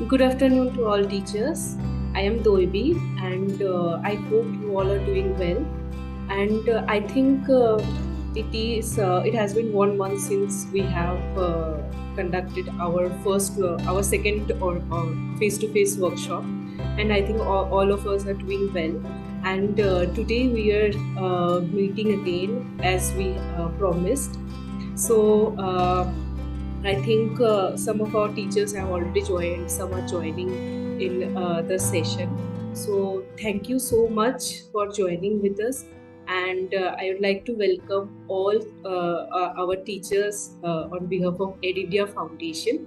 Good afternoon to all teachers. I am Doibi and I hope you all are doing well. And I think it has been 1 month since we have conducted our second or face-to-face workshop, and I think all of us are doing well. And today we are meeting again as we promised. So. I think some of our teachers have already joined, some are joining in the session. So, thank you so much for joining with us. And I would like to welcome all our teachers on behalf of EdIndia Foundation.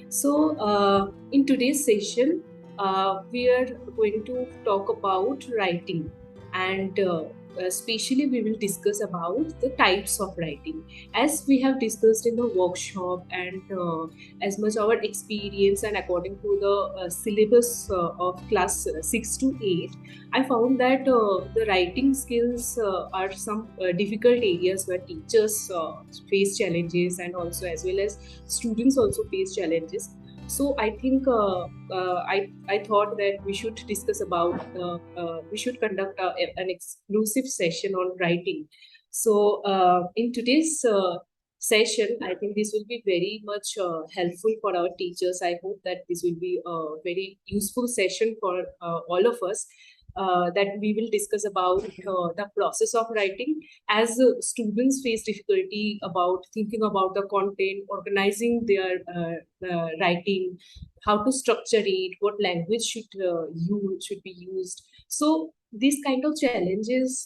So, in today's session, we are going to talk about writing, and especially we will discuss about the types of writing, as we have discussed in the workshop, and as much our experience and according to the syllabus of class 6 to 8. I found that the writing skills are some difficult areas where teachers face challenges, and also as well as students also face challenges. So I think I thought that we should discuss about we should conduct an exclusive session on writing. So in today's session, I think this will be very much helpful for our teachers. I hope that this will be a very useful session for all of us. That we will discuss about the process of writing, as students face difficulty about thinking about the content, organizing their writing, how to structure it, what language should be used. So these kind of challenges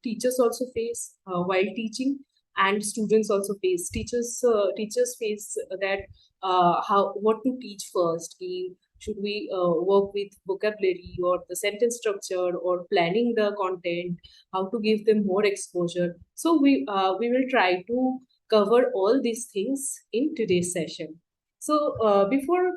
teachers also face while teaching, and students also face. Teachers face that how what to teach first. Should we work with vocabulary or the sentence structure or planning the content, how to give them more exposure. So we will try to cover all these things in today's session. So before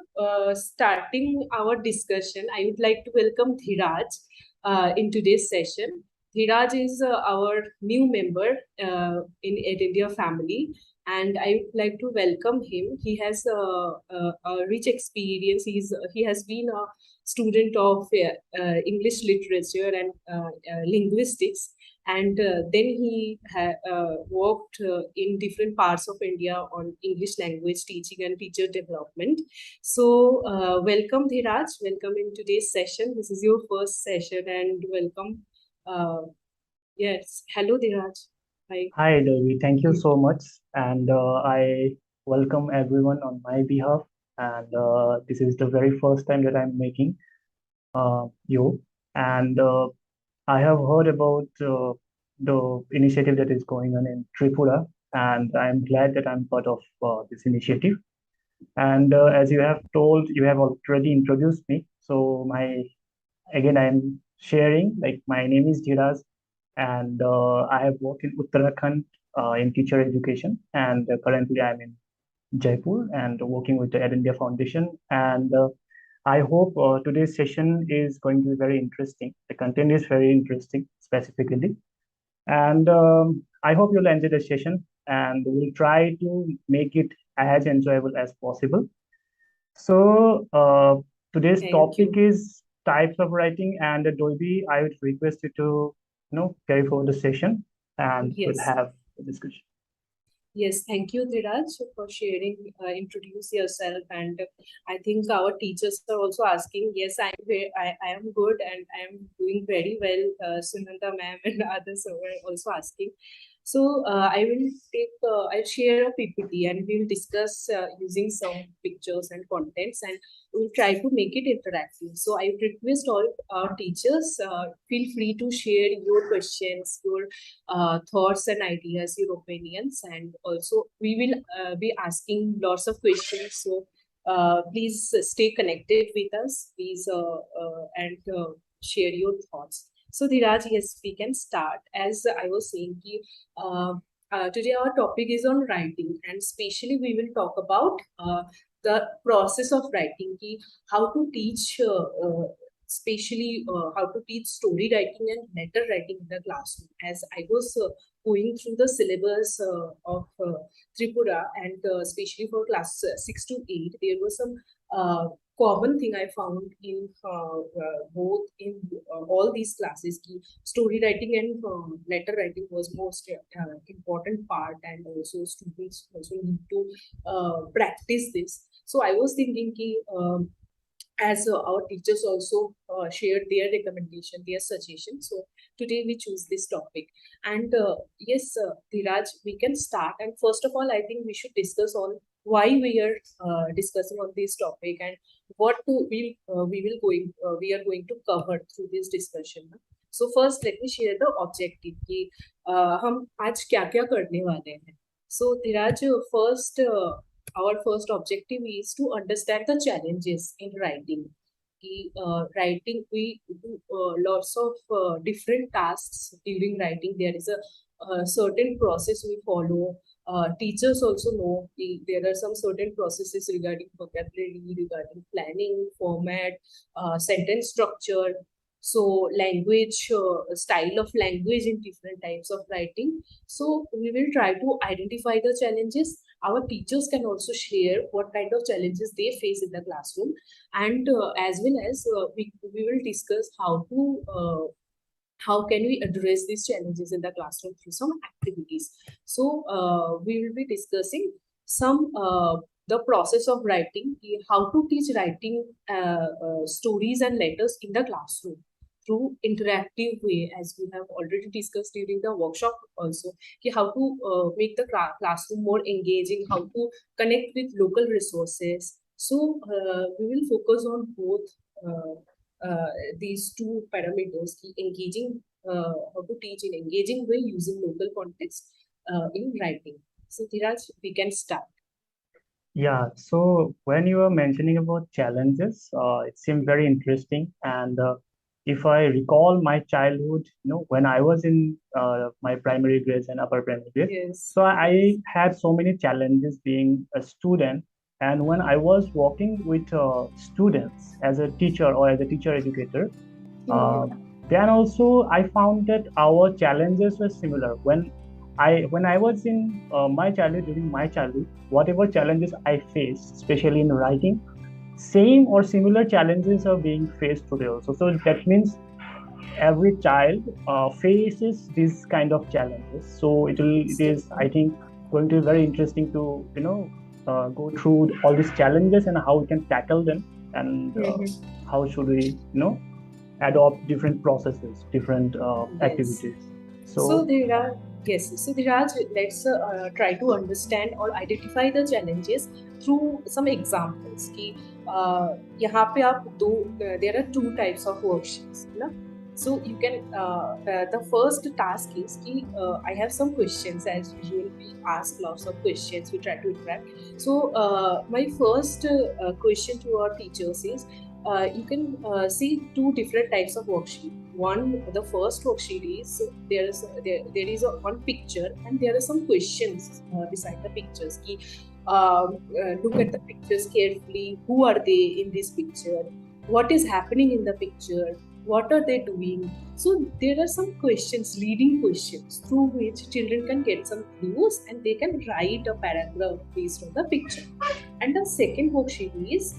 starting our discussion, I would like to welcome Dhiraj in today's session. Dhiraj is our new member in India family, and I would like to welcome him. He has a rich experience. He has been a student of English literature and linguistics, and then he worked in different parts of India on English language teaching and teacher development. So, welcome Dhiraj. Welcome in today's session. This is your first session, and welcome. Uh, yes, hello Dhiraj. Hi. Hi, Devi. Thank you so much. And I welcome everyone on my behalf. And this is the very first time that I'm meeting you. And I have heard about the initiative that is going on in Tripura. And I'm glad that I'm part of this initiative. And as you have told, you have already introduced me. So again, I'm sharing, like my name is Jiraz, and I have worked in Uttarakhand in teacher education, and currently I'm in Jaipur and working with the Ed India Foundation. And I hope today's session is going to be very interesting. The content is very interesting, specifically, and I hope you'll enjoy the session. And we'll try to make it as enjoyable as possible. So today's Thank topic you. is types of writing, and Dolby, I would request you to carry forward the session, and we'll Yes. have a discussion. Yes, thank you, Dhiraj, for sharing. Introduce yourself, and I think our teachers are also asking. Yes, I am good, and I am doing very well. Sunanda ma'am and others are also asking. So I will I'll share a PPT, and we'll discuss using some pictures and contents, and we'll try to make it interactive. So I request all our teachers, feel free to share your questions, your thoughts and ideas, your opinions, and also we will be asking lots of questions. So please stay connected with us, please, and share your thoughts. So Dhiraj, yes, we can start. As I was saying, today our topic is on writing, and especially we will talk about the process of writing, how to teach especially how to teach story writing and letter writing in the classroom. As I was going through the syllabus of Tripura, and especially for class 6 to 8, there was some common thing I found in both in all these classes. Ki story writing and letter writing was most important part, and also students also need to practice this. So I was thinking ki, as our teachers also shared their recommendation, their suggestion. So today we choose this topic. And yes, Dhiraj, we can start. And first of all, I think we should discuss on why we are discussing on this topic, and what we are going to cover through this discussion. So first, let me share the objective कि हम आज क्या क्या करने वाले हैं. So Dhiraj, first our first objective is to understand the challenges in writing. Writing, we do lots of different tasks during writing. There is a certain process we follow. Teachers also know there are some certain processes regarding vocabulary, regarding planning, format, sentence structure. So language, style of language in different types of writing. So we will try to identify the challenges. Our teachers can also share what kind of challenges they face in the classroom, and as well as we will discuss how can we address these challenges in the classroom through some activities. So we will be discussing some the process of writing, how to teach writing stories and letters in the classroom through interactive way, as we have already discussed during the workshop also, how to make the classroom more engaging, how to connect with local resources. So we will focus on both these two parameters, engaging, how to teach in engaging way using local context in writing. So Dhiraj, we can start. Yeah, so when you were mentioning about challenges, it seemed very interesting. And if I recall my childhood, when I was in my primary grades and upper primary grades, Yes. so I had so many challenges being a student. And when I was working with students as a teacher or as a teacher educator, then also I found that our challenges were similar. When I was in my childhood, during my childhood, whatever challenges I faced, especially in writing, same or similar challenges are being faced today also. So that means every child faces these kind of challenges. So it is, I think, going to be very interesting to go through all these challenges and how we can tackle them, and how should we adopt different processes, different activities. So there are So Dhiraj, let's try to understand or identify the challenges through some examples. कि यहाँ पे आप there are two types of worksheets, ना? So you can the first task is कि I have some questions. As usual, we ask lots of questions. We try to interact. So my first question to our teachers is, you can see two different types of worksheet. The first worksheet is there is one picture, and there are some questions beside the pictures. Look at the pictures carefully. Who are they in this picture? What is happening in the picture? What are they doing? So there are some questions, leading questions, through which children can get some clues, and they can write a paragraph based on the picture. And the second worksheet is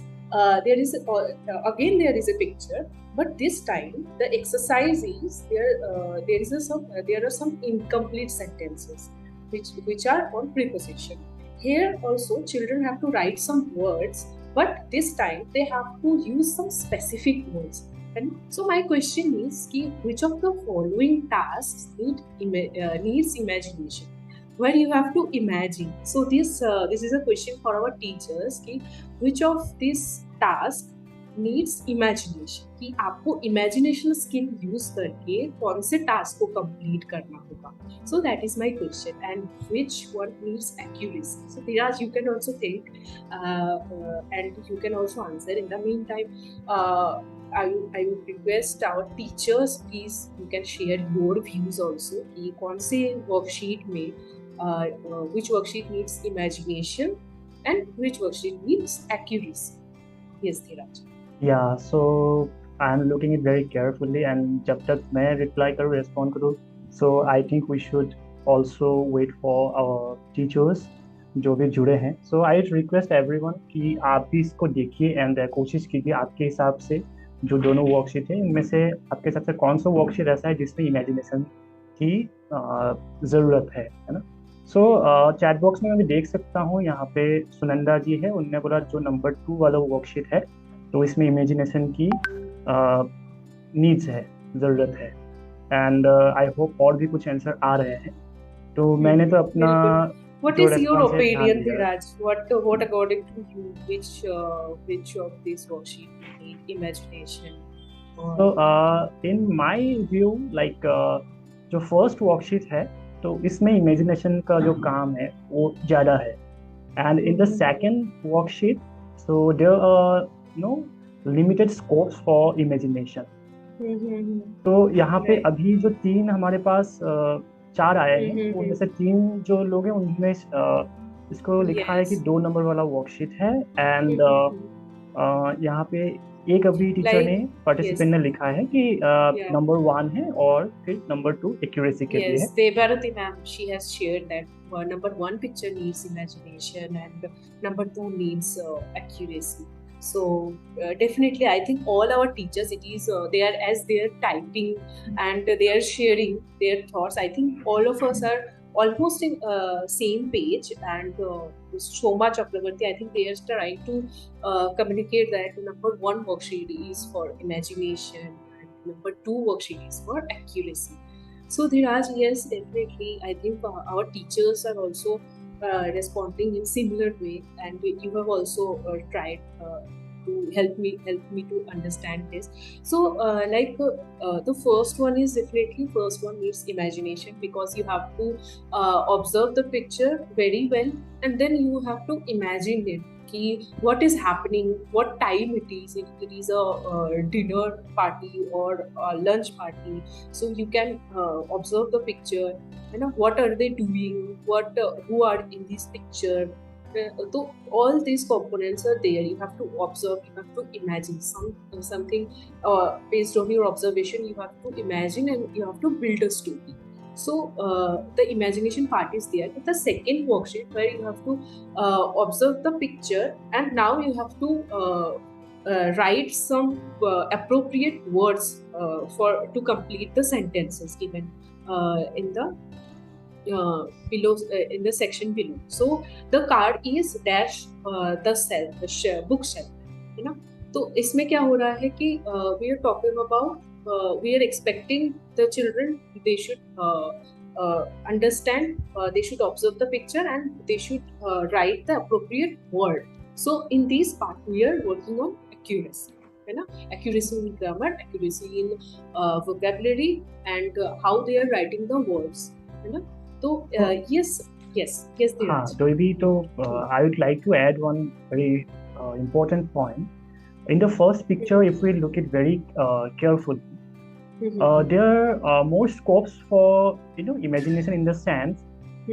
there is again there is a picture, but this time the exercise is there are some incomplete sentences which are on preposition. Here also children have to write some words, but this time they have to use some specific words. And so my question is, which of the following tasks needs imagination, where you have to imagine. So this is a question for our teachers, which of these tasks needs imagination, कि आपको imagination skill use करके कौन से task को complete करना होगा. So that is my question. And which one needs accuracy? So Dhiraj, you can also think and you can also answer. In the meantime, I would request our teachers, please, you can share your views also, कि कौन से worksheet में which worksheet needs imagination and which worksheet needs accuracy. Yes, Dhiraj. Yeah, so I'm looking it very carefully, and जब तक मैं reply करूँ, respond करूँ, so I think we should also wait for our teachers जो भी जुड़े हैं. So I request everyone कि आप भी इसको देखिए एंड कोशिश कीजिए आपके हिसाब से जो दोनों वर्कशीट है इनमें से आपके हिसाब से कौन सा वर्कशीट ऐसा है जिसमें इमेजिनेशन की ज़रूरत है ना. सो चैट बॉक्स में मैं भी देख सकता हूँ यहाँ पे सुनंदा जी है, उनने बोला जो नंबर 2 वाला वर्कशीट है तो इसमें इमेजिनेशन की नीड्स है, ज़रूरत है. एंड आई होप और भी कुछ आंसर आ रहे हैं. तो मैंने तो अपना बिल्कुल. What जो is your रेस्पॉन्स है ध्यान opinion, दिया. Dhiraj? What according to you, which of these worksheet you need imagination? Or तो इन माय व्यू लाइक जो फर्स्ट वर्कशीट है तो इसमें इमेजिनेशन का जो काम है वो ज़्यादा है. And in the second worksheet so there are no limited scopes for imagination. तो यहाँ पे right. अभी जो तीन हमारे पास चार आए हैं तो उनमें से तीन जो लोग हैं उनमें इसको लिखा है कि Yes. 2 नंबर वाला वर्कशीट है. एंड यहाँ पे एक अभी टीचर Like ने yes, पार्टिसिपेंट ने लिखा है कि yeah. नंबर 1 है और फिर नंबर 2 एक्यूरेसी के लिए है. Yes, Devarati ma'am, she has shared that number 1 picture needs imagination and number 2 needs accuracy. So definitely, I think all our teachers, it is they are as they are typing and they are sharing their thoughts. I think all of us are almost in same page. And Shoma Chakravarti, I think they are trying to communicate that number 1 worksheet is for imagination and number 2 worksheet is for accuracy. So Dhiraj, yes, definitely. I think our teachers are also responding in similar way, and you have also tried to help me to understand this. So the first one is definitely first one needs imagination, because you have to observe the picture very well, and then you have to imagine it. What is happening, what time it is, if it is a dinner party or a lunch party, so you can observe the picture, what are they doing, who are in this picture. So all these components are there. You have to observe, you have to imagine something based on your observation. You have to imagine and you have to build a story. So the imagination part is there. But the second worksheet, where you have to observe the picture, and now you have to write some appropriate words to complete the sentences given in the below in the section below. So the card is dash the bookshelf, है ना. तो इसमें क्या हो रहा है कि we are talking about we are expecting the children, they should understand, they should observe the picture, and they should write the appropriate word. So in this part we are working on accuracy, है ना. Accuracy in grammar, accuracy in vocabulary, and how they are writing the words, है ना. So yes, हाँ, तो I would like to add one very important point. In the first picture, if we look it very carefully, there are more scopes for imagination, in the sense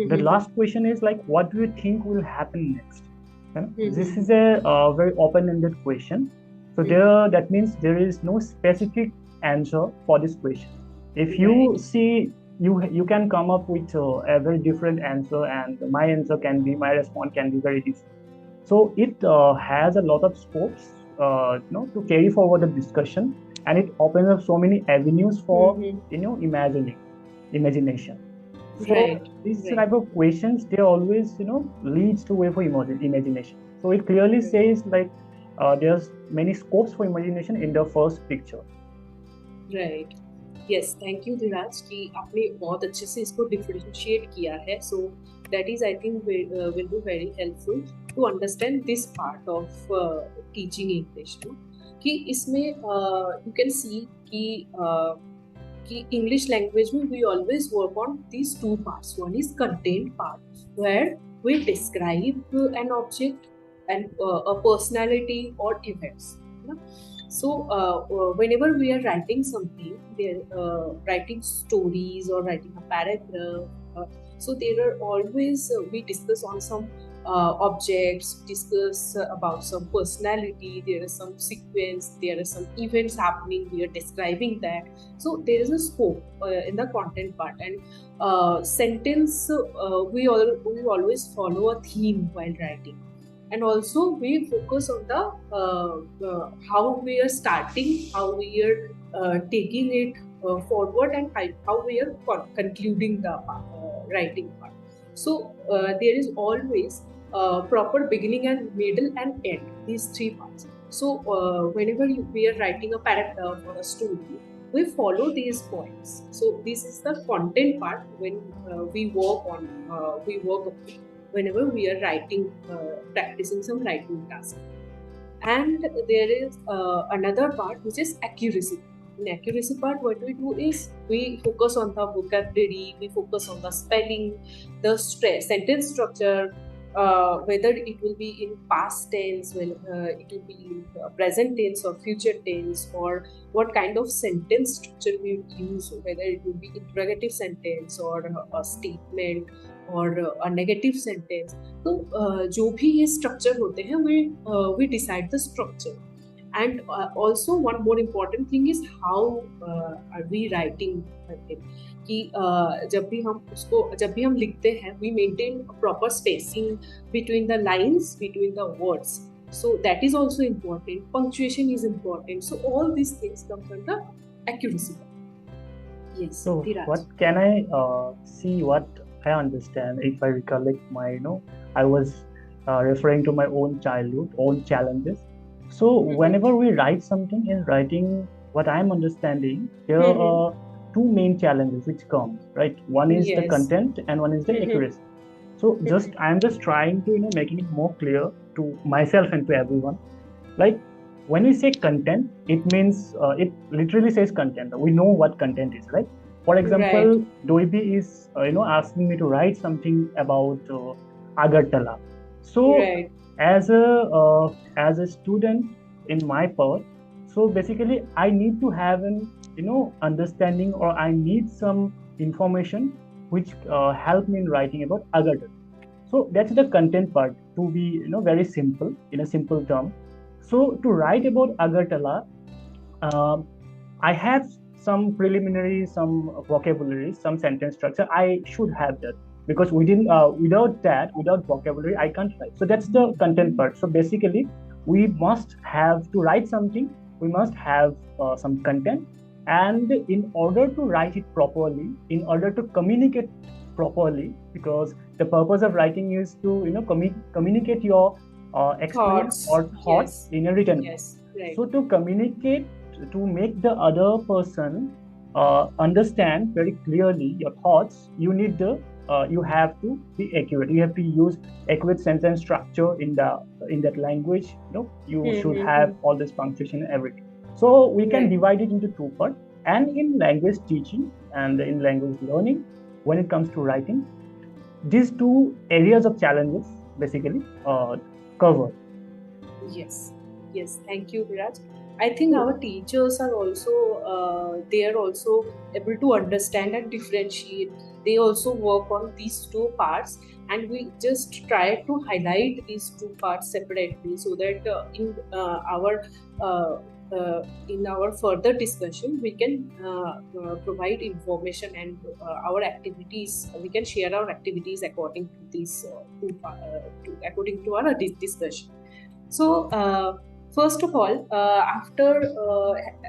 the last question is like, what do you think will happen next? This is a very open-ended question. So that means there is no specific answer for this question. If you see, you can come up with a very different answer, and my response can be very different. So it has a lot of scopes to carry forward the discussion, and it opens up so many avenues for imagination. So these type of questions, they always leads to way for imagination. So it clearly says like there's many scopes for imagination in the first picture. Right. Yes, thank you Dhiraj कि आपने बहुत अच्छे से इसको differentiate किया है. So that is, I think, will be very helpful to understand this part of teaching English. कि इसमें you can see कि English language में we always work on these two parts. One is content part, where we describe an object and a personality or events. So whenever we are writing something, we are writing stories or writing a paragraph. So there are always we discuss on some objects, discuss about some personality, there is some sequence, there are some events happening, we are describing that. So there is a scope in the content part. And sentence, we always follow a theme while writing. And also we focus on the how we are starting, how we are taking it forward, and how we are concluding the writing part. So there is always proper beginning and middle and end, these three parts. So whenever we are writing a paragraph or a story, we follow these points. So this is the content part when we work whenever we are writing, practicing some writing task. And there is another part which is accuracy. In accuracy part, what we do is we focus on the vocabulary, we focus on the spelling, the sentence structure, whether it will be in past tense, it will be in present tense or future tense, or what kind of sentence structure we use, whether it will be interrogative sentence or a statement or a negative sentence. तो जो भी ये structure होते हैं, we decide the structure. And also one more important thing is how are we writing it. कि जब भी हम लिखते हैं, we maintain a proper spacing between the lines, between the words. So that is also important. Punctuation is important. So all these things come from the accuracy. Yes. So Dhiraj. what can I see what I understand if I recollect my, I was referring to my own childhood, own challenges. So whenever we write something in writing, what I'm understanding, there are two main challenges which come, right? One is the content and one is the accuracy. So I'm just trying to, making it more clear to myself and to everyone. Like when we say content, it means, it literally says content. We know what content is, right? For example, Doibi is, asking me to write something about Agartala. So as a student in my part, so basically I need to have an, understanding, or I need some information which help me in writing about Agartala. So that's the content part, to be, very simple, in a simple term. So to write about Agartala, I have some preliminary, some vocabulary, some sentence structure. I should have that, because without vocabulary, I can't write. So that's the content part. So basically, we must have to write something. We must have some content, and in order to write it properly, in order to communicate properly, because the purpose of writing is to communicate your experience or thoughts in a written way. Right. So to communicate, to make the other person understand very clearly your thoughts, you need you have to be accurate. You have to use accurate sentence structure in that language. You should have all this punctuation and everything. So we can divide it into two parts. And in language teaching and in language learning, when it comes to writing, these two areas of challenges basically covered. Yes. Thank you, Viraj. I think our teachers are also they are also able to understand and differentiate. They also work on these two parts, and we just try to highlight these two parts separately, so that in our further discussion we can provide information, and our activities, we can share our activities according to these according to our discussion. So first of all,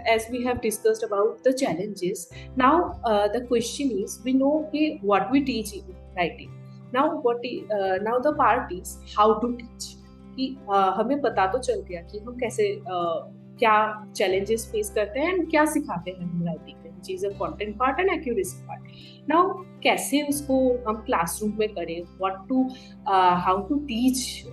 as we have discussed about the challenges, now the question is, we know what we teach in writing. Now now the part is how to teach. कि हमें पता तो चल गया कि हम कैसे क्या challenges face करते हैं and क्या सिखाते हैं हम writing में, which is a content part and accuracy part. Now कैसे उसको हम classroom में करें, how to teach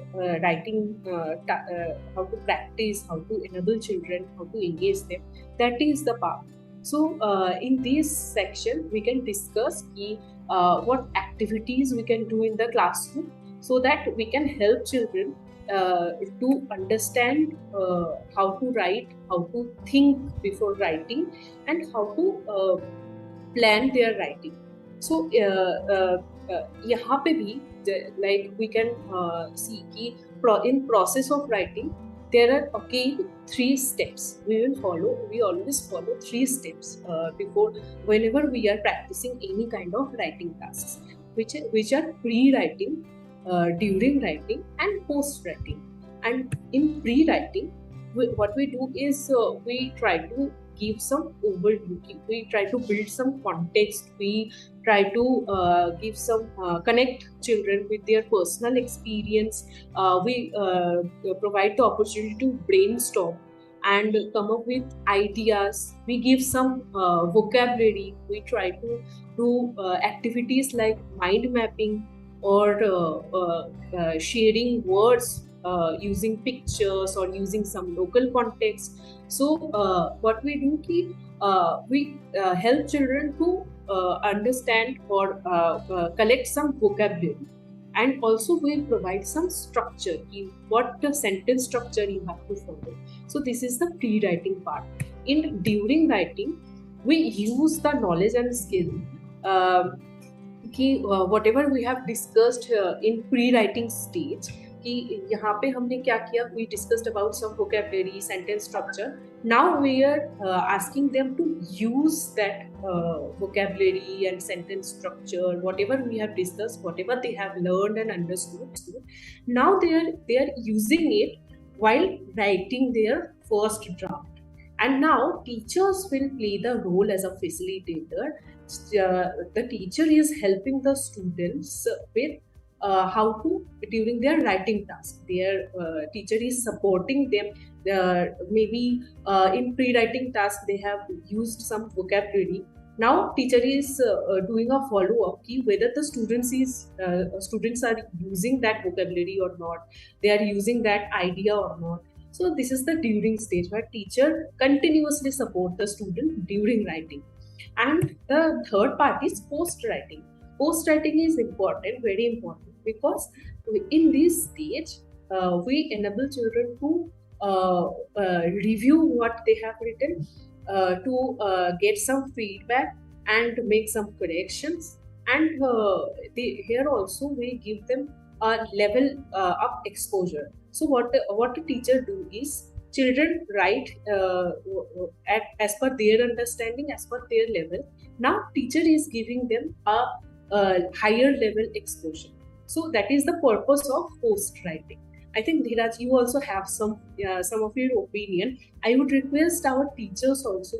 writing, how to practice, how to enable children, how to engage them, that is the part. So in this section we can discuss what activities we can do in the classroom, so that we can help children to understand how to write, how to think before writing, and how to plan their writing. So यहाँ पे भी like we can see कि in process of writing there are again 3 steps we will follow. We always follow 3 steps before whenever we are practicing any kind of writing tasks, which are pre-writing, during writing, and post-writing. And in pre-writing, what we do is we try to give some overview. We try to build some context. We try to give some connect children with their personal experience. We provide the opportunity to brainstorm and come up with ideas. We give some vocabulary. We try to do activities like mind mapping or sharing words using pictures or using some local context. So what we do ki, we help children to understand or collect some vocabulary, and also we provide some structure, what the sentence structure you have to follow. So this is the pre-writing part. In during writing, we use the knowledge and skill कि whatever we have discussed in pre-writing stage, कि यहाँ पे हमने क्या किया, we discussed about some vocabulary, sentence structure. Now we are asking them to use that vocabulary and sentence structure, whatever we have discussed, whatever they have learned and understood. Now they are using it while writing their first draft. And now teachers will play the role as a facilitator. The teacher is helping the students with how to during their writing task. Their teacher is supporting them. Maybe in pre-writing task they have used some vocabulary. Now teacher is doing a follow-up whether the students are using that vocabulary or not, they are using that idea or not. So this is the during stage where teacher continuously support the student during writing. And the third part is post-writing. Post-writing is important, very important, because in this stage, we enable children to review what they have written, to get some feedback and make some corrections. And here also we give them a level up exposure. So what the teacher do is, children write as per their understanding, as per their level. Now teacher is giving them a higher level exposure. So that is the purpose of post writing. I think Dhiraj, you also have some of your opinion. I would request our teachers also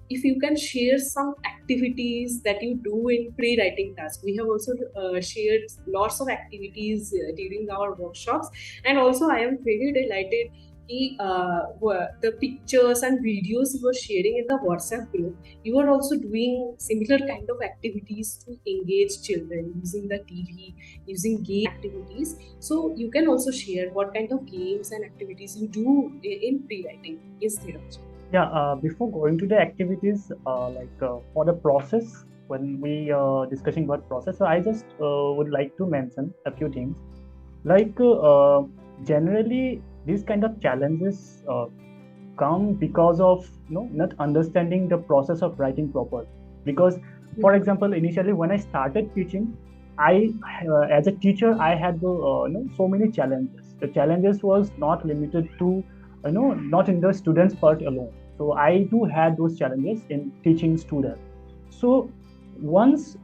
if you can share some activities that you do in pre-writing tasks. We have also shared lots of activities during our workshops, and also I am very delighted the pictures and videos you were sharing in the WhatsApp group. You are also doing similar kind of activities to engage children using the TV, using game activities. So you can also share what kind of games and activities you do in pre-writing. Yes, Dhiraj. Yeah, before going to the activities, for the process, when we discussing about process, so I just would like to mention a few things. Generally, these kind of challenges come because of not understanding the process of writing properly. Because, for example, initially when I started teaching, I as a teacher I had so many challenges. The challenges was not limited to not in the students part alone. So I do had those challenges in teaching students. So once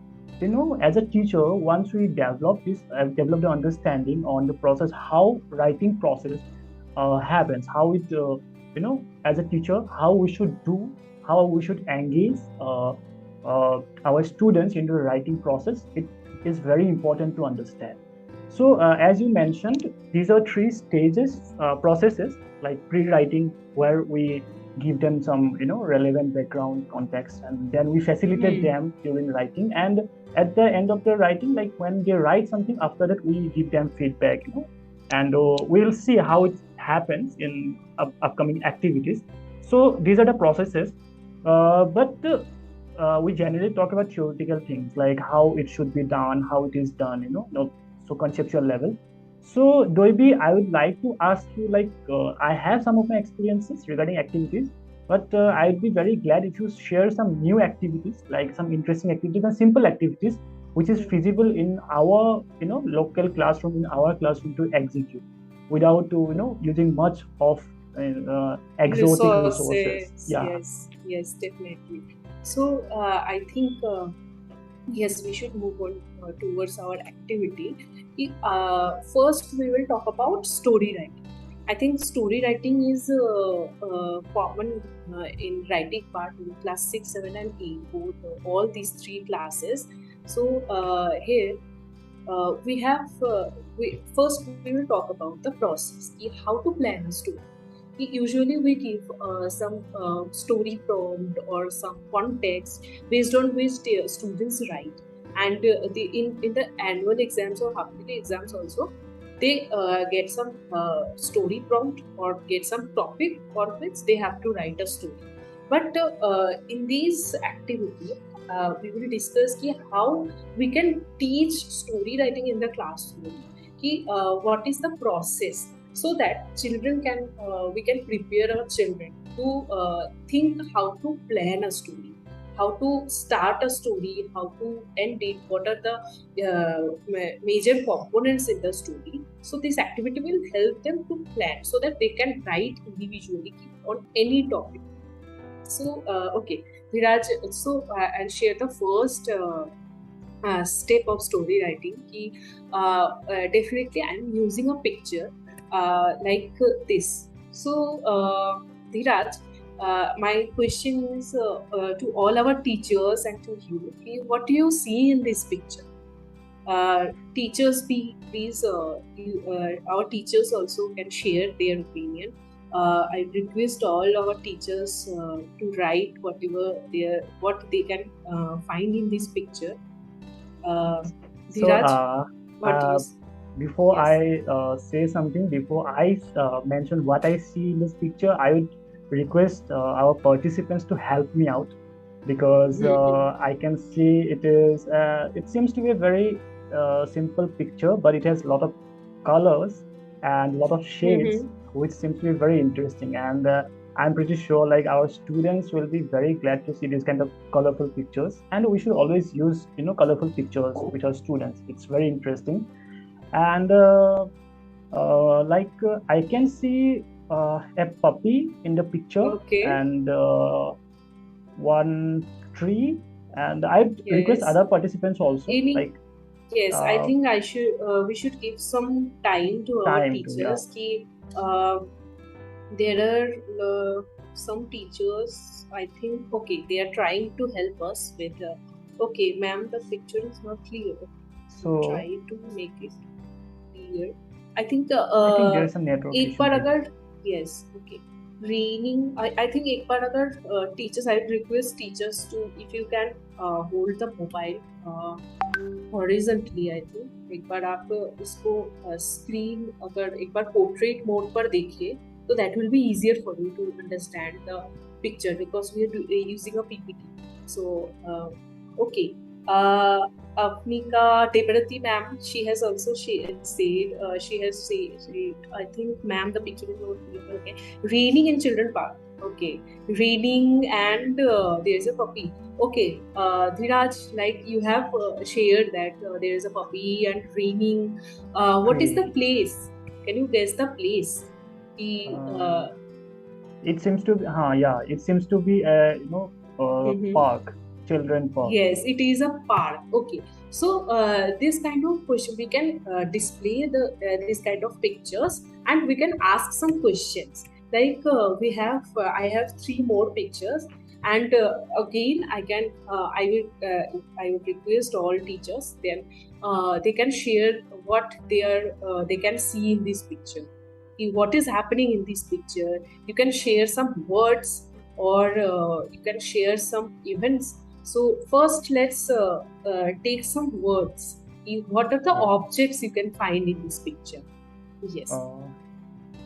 as a teacher, once we develop the understanding on the process, how writing process happens, how it as a teacher, how we should do, how we should engage our students into the writing process, it is very important to understand. So as you mentioned, these are 3 stages, processes, like pre-writing, where we give them some relevant background context, and then we facilitate them during writing, and at the end of the writing, like when they write something, after that we give them feedback, and we'll see how it happens in upcoming activities. So these are the processes, but we generally talk about theoretical things, like how it should be done, how it is done, so conceptual level. So Doibi, I would like to ask you, I have some of my experiences regarding activities, but I'd be very glad if you share some new activities, like some interesting activities and simple activities, which is feasible in our local classroom, in our classroom to execute without using much of exotic resources. Resources, Yeah. yes, yes, definitely. So I think yes, we should move on towards our activity. First, we will talk about story writing. I think story writing is common in writing part in class 6, 7, and 8, both all these three classes. So here we have first we will talk about the process, how to plan a story. Usually we give some story prompt or some context based on which the students write, and in the annual exams or half yearly exams also they get some story prompt or get some topic for which they have to write a story. But in these activity we will discuss how we can teach story writing in the classroom, what is the process, so that children can we can prepare our children to think how to plan a story, how to start a story, how to end it, what are the major components in the story. So this activity will help them to plan so that they can write individually on any topic. So okay, Viraj, so I'll share the first step of story writing. Definitely I'm using a picture like this. So Dhiraj, my question is to all our teachers and to you, what do you see in this picture? Teachers, please, our teachers also can share their opinion. I request all our teachers to write what they can find in this picture. uh, So, Dhiraj, what do you say? before Yes. I say something, before I mention what I see in this picture, I would request our participants to help me out because I can see it seems to be a very simple picture, but it has a lot of colors and a lot of shades, which seems to be very interesting. And I'm pretty sure like our students will be very glad to see these kind of colorful pictures. And we should always use colorful pictures with our students. It's very interesting. And I can see a puppy in the picture Okay. and one tree. And I request Yes. other participants also Any. like Yes, I uh, think we should give some time to our time to, yeah. teachers. Uh, there are some teachers, I think, okay, they are trying to help us with. Okay, ma'am, the picture is not clear. We So try to make it clear. I think I think there is a network एक issue बार maybe. अगर yes, okay, raining. I think एक बार अगर teachers, I request teachers to, if you can hold the mobile horizontally, I think एक बार आप इसको screen अगर एक बार portrait mode पर देखिए तो that will be easier for you to understand the picture because we are using a PPT. So okay, Apnika Debarati ma'am, she has also she has said, I think ma'am the picture is not clear. Okay, raining in children park. Okay, raining and there's a puppy. Okay, Dhiraj, like you have shared that there is a puppy and raining. What is the Tree. place? Can you guess the place? Uh, it seems to be, yeah, it seems to be a Mhm. park, children park. Yes, it is a park. Okay, so this kind of question we can display this kind of pictures, and we can ask some questions. Like I have three more pictures, and again I would request all teachers then they can share what they can see in this picture. What is happening in this picture? You can share some words or you can share some events. So first, let's take some words. What are the objects you can find in this picture? Yes. Uh,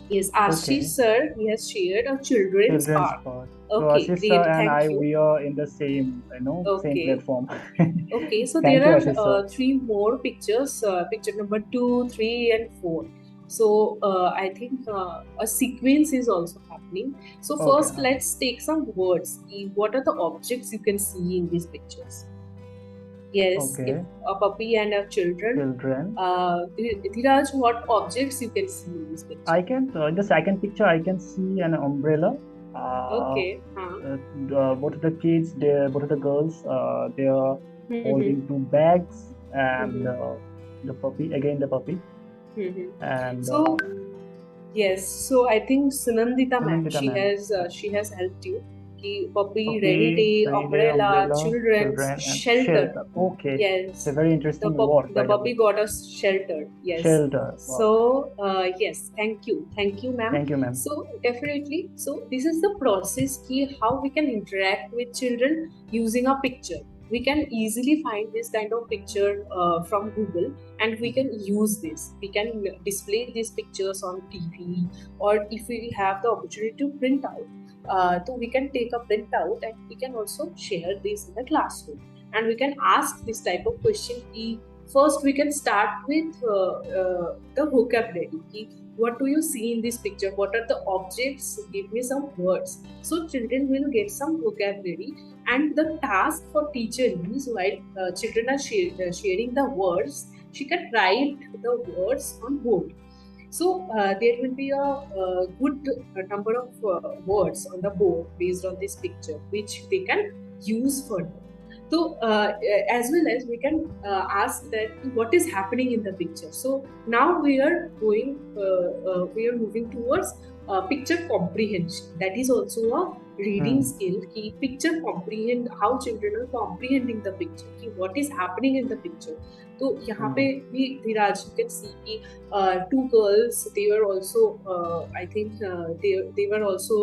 Yes, Ashish okay. sir, he has shared a children's Children's park. park. So Okay, Ashish sir great. and I, Thank you. we are in the same, same Okay. platform. Okay, so there Thank you, are Ashish sir. three more pictures, picture number 2, 3, and 4. So I think a sequence is also happening. So Okay. first, let's take some words. What are the objects you can see in these pictures? Yes, if Okay. a puppy and a children. Children. Dhiraj, what objects you can see in this I picture? can in the second picture I can see an umbrella. Uh, Okay. Huh. both of the kids, both of the girls, they are Mm-hmm. holding two bags, and Mm-hmm. the puppy again, the puppy, Mm-hmm. and So yes, so I think Sunandita ma'am, Anandita ma'am. she has helped you. Ki puppy, rainy Puppy, day, rainy day, umbrella, umbrella, children's children, and shelter. shelter. Okay, it's a Yes, very interesting word, the by the way. puppy got us sheltered. Yes. Shelter. Wow. So yes, thank you, ma'am. Thank you, ma'am. So definitely, so this is the process ki how we can interact with children using a picture. We can easily find this kind of picture from Google, and we can use this. We can display these pictures on TV, or if we have the opportunity to print out, so we can take a print out and we can also share this in the classroom, and we can ask this type of question. First we can start with the vocabulary. What do you see in this picture? What are the objects? Give me some words. So children will get some vocabulary, and the task for teacher is, while children are sharing the words, she can write the words on board. So there will be a good number of words on the board based on this picture, which they can use further. So as well as we can ask that what is happening in the picture. So now we are we are moving towards picture comprehension. That is also a reading Hmm. skill. Ki picture comprehend, how children are comprehending the picture. Ki what is happening in the picture. तो यहाँ पे Hmm. भी Dhiraj you can see कि two girls, they were also I think they were also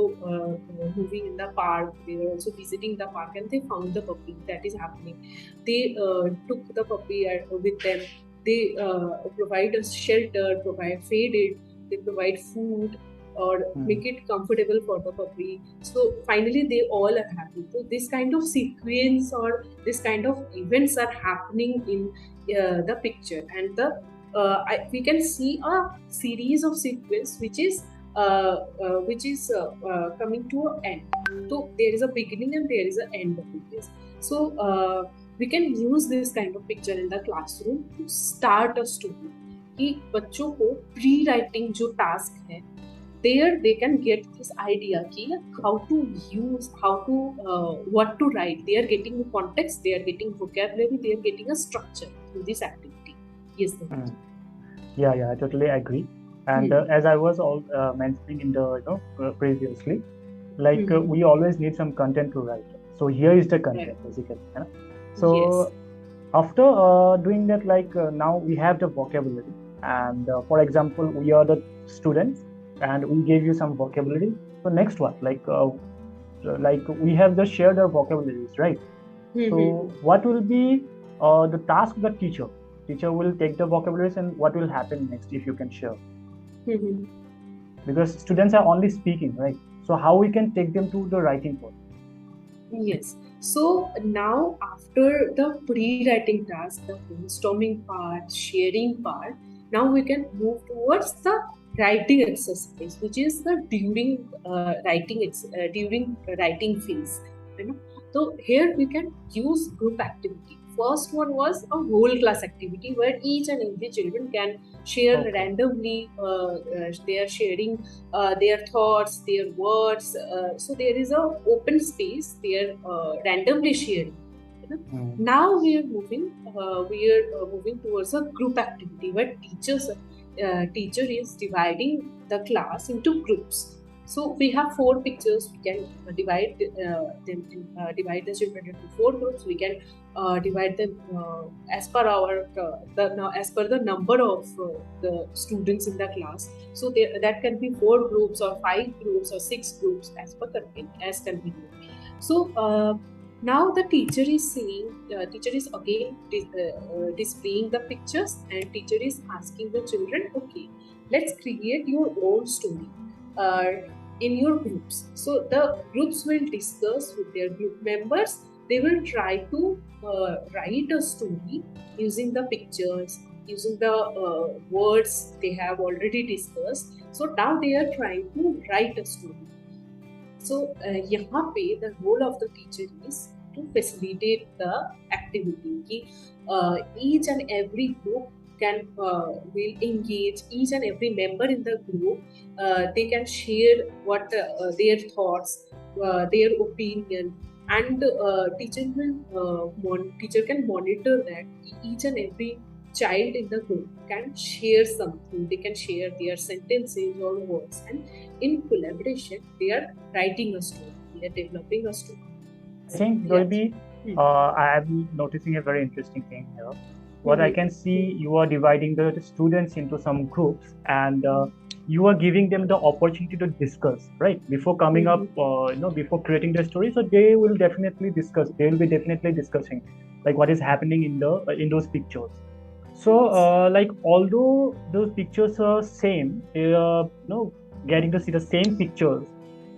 moving in the park. They were also visiting the park, and they found the puppy. That is happening. They took the puppy with them. They provide us shelter, provide feed it, they provide food, or Hmm. make it comfortable for the puppy. So finally they all are happy. So this kind of sequence or this kind of events are happening in the picture, and we can see a series of sequence which is coming to an end. So there is a beginning and there is an end of this. So we can use this kind of picture in the classroom to start a story. कि बच्चों को pre writing जो task है, there they can get this idea ki how to use, how to what to write. They are getting the context, they are getting vocabulary, they are getting a structure through this activity. Yes, Hmm. Yeah, I totally agree. And hmm. as I was all mentioning in the previously, like Hmm. we always need some content to write. So here is the content Right. basically. Yeah? So Yes. after doing that, like now we have the vocabulary, and for example, we are the students, and we gave you some vocabulary. So next what? Like we have just shared our vocabularies, right? So what will be the task of the teacher? Teacher will take the vocabularies, and what will happen next if you can share? Because students are only speaking, right? So how we can take them to the writing part? Yes. So now after the pre-writing task, the brainstorming part, sharing part, now we can move towards the writing exercise, which is the during writing phase. You know? So here we can use group activity. First one was a whole class activity where each and every children can share randomly. They are sharing their thoughts, their words. So there is a open space. They are randomly sharing. You know? Now we are moving towards a group activity where teacher is dividing the class into groups. So we have 4 pictures. We can divide the children into 4 groups. We can divide them as per as per the number of the students in the class. So that can be 4 groups or 5 groups or 6 groups as convenient. So now the teacher is saying, teacher is again displaying the pictures, and teacher is asking the children, okay, let's create your own story in your groups. So the groups will discuss with their group members. They will try to write a story using the pictures, using the words they have already discussed. So now they are trying to write a story. So यहाँ पे the role of the teacher is to facilitate the activity. Each and every group will engage, each and every member in the group, they can share what their thoughts, their opinion, and teacher can monitor that each and every child in the group can share something. They can share their sentences or words, and in collaboration they are writing a story, they are developing a story. I think, Dolby, I am noticing a very interesting thing here. What I can see, you are dividing the students into some groups, and you are giving them the opportunity to discuss, right? Before coming up, before creating the story, so they will definitely discuss. They will be definitely discussing, like what is happening in those pictures. So, like although those pictures are same, they are getting to see the same pictures.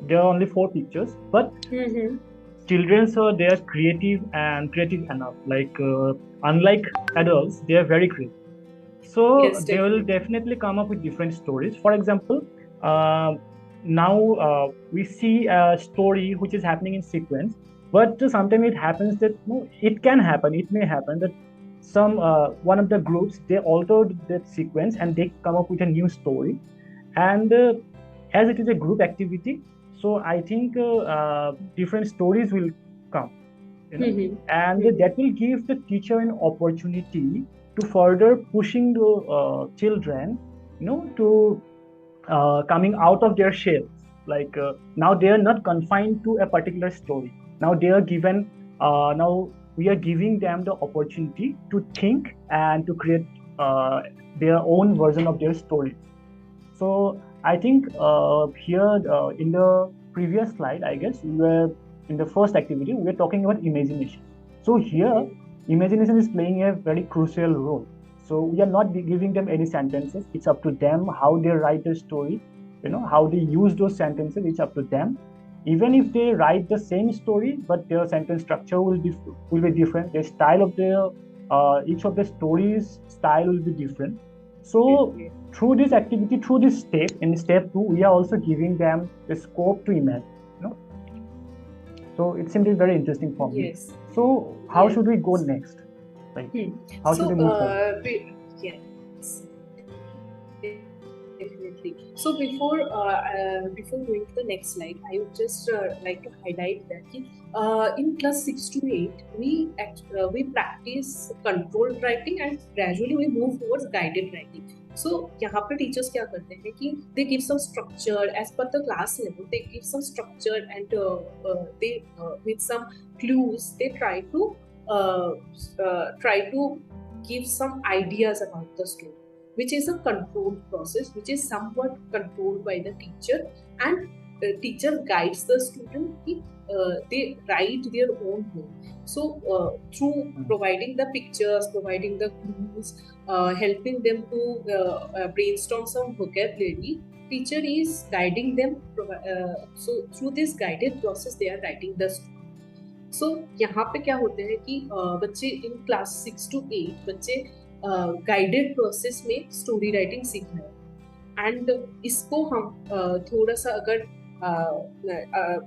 There are only 4 pictures, but children, so they are creative and creative enough. Like unlike adults, they are very creative. So Yes, they will definitely come up with different stories. For example, now we see a story which is happening in sequence, but sometimes it happens that it can happen. It may happen that some one of the groups, they altered that sequence and they come up with a new story, and as it is a group activity, so I think different stories will come, and that will give the teacher an opportunity to further pushing the children, to coming out of their shells. Like now they are not confined to a particular story. Now they are given. Now we are giving them the opportunity to think and to create their own version of their stories. So I think here in the previous slide, I guess we were in the first activity, we were talking about imagination. So here, imagination is playing a very crucial role. So we are not giving them any sentences. It's up to them how they write the story, how they use those sentences. It's up to them. Even if they write the same story, but their sentence structure will be different. The style of each of the stories style will be different. So through this activity, through this step, in step 2, we are also giving them the scope to imagine. So it seemed very interesting for me. Yes. So how should we go next? Like how should we move forward? Yes, definitely. So before going to the next slide, I would just like to highlight that in class 6 to 8, we practice controlled writing, and gradually we move towards guided writing. So यहाँ पे teachers क्या करते हैं कि they give some structure as per the class level. They give some structure, and they with some clues they try to give some ideas about the story, which is a controlled process, which is somewhat controlled by the teacher, and the teacher guides the student. They write their own way. So through providing the pictures, providing the clues, helping them to brainstorm some vocabulary, teacher is guiding them. So through this guided process, they are writing the story. So यहाँ पे क्या होता है कि बच्चे in class 6 to 8 बच्चे guided process में story writing सीख रहे हैं, एंड इसको हम थोड़ा सा अगर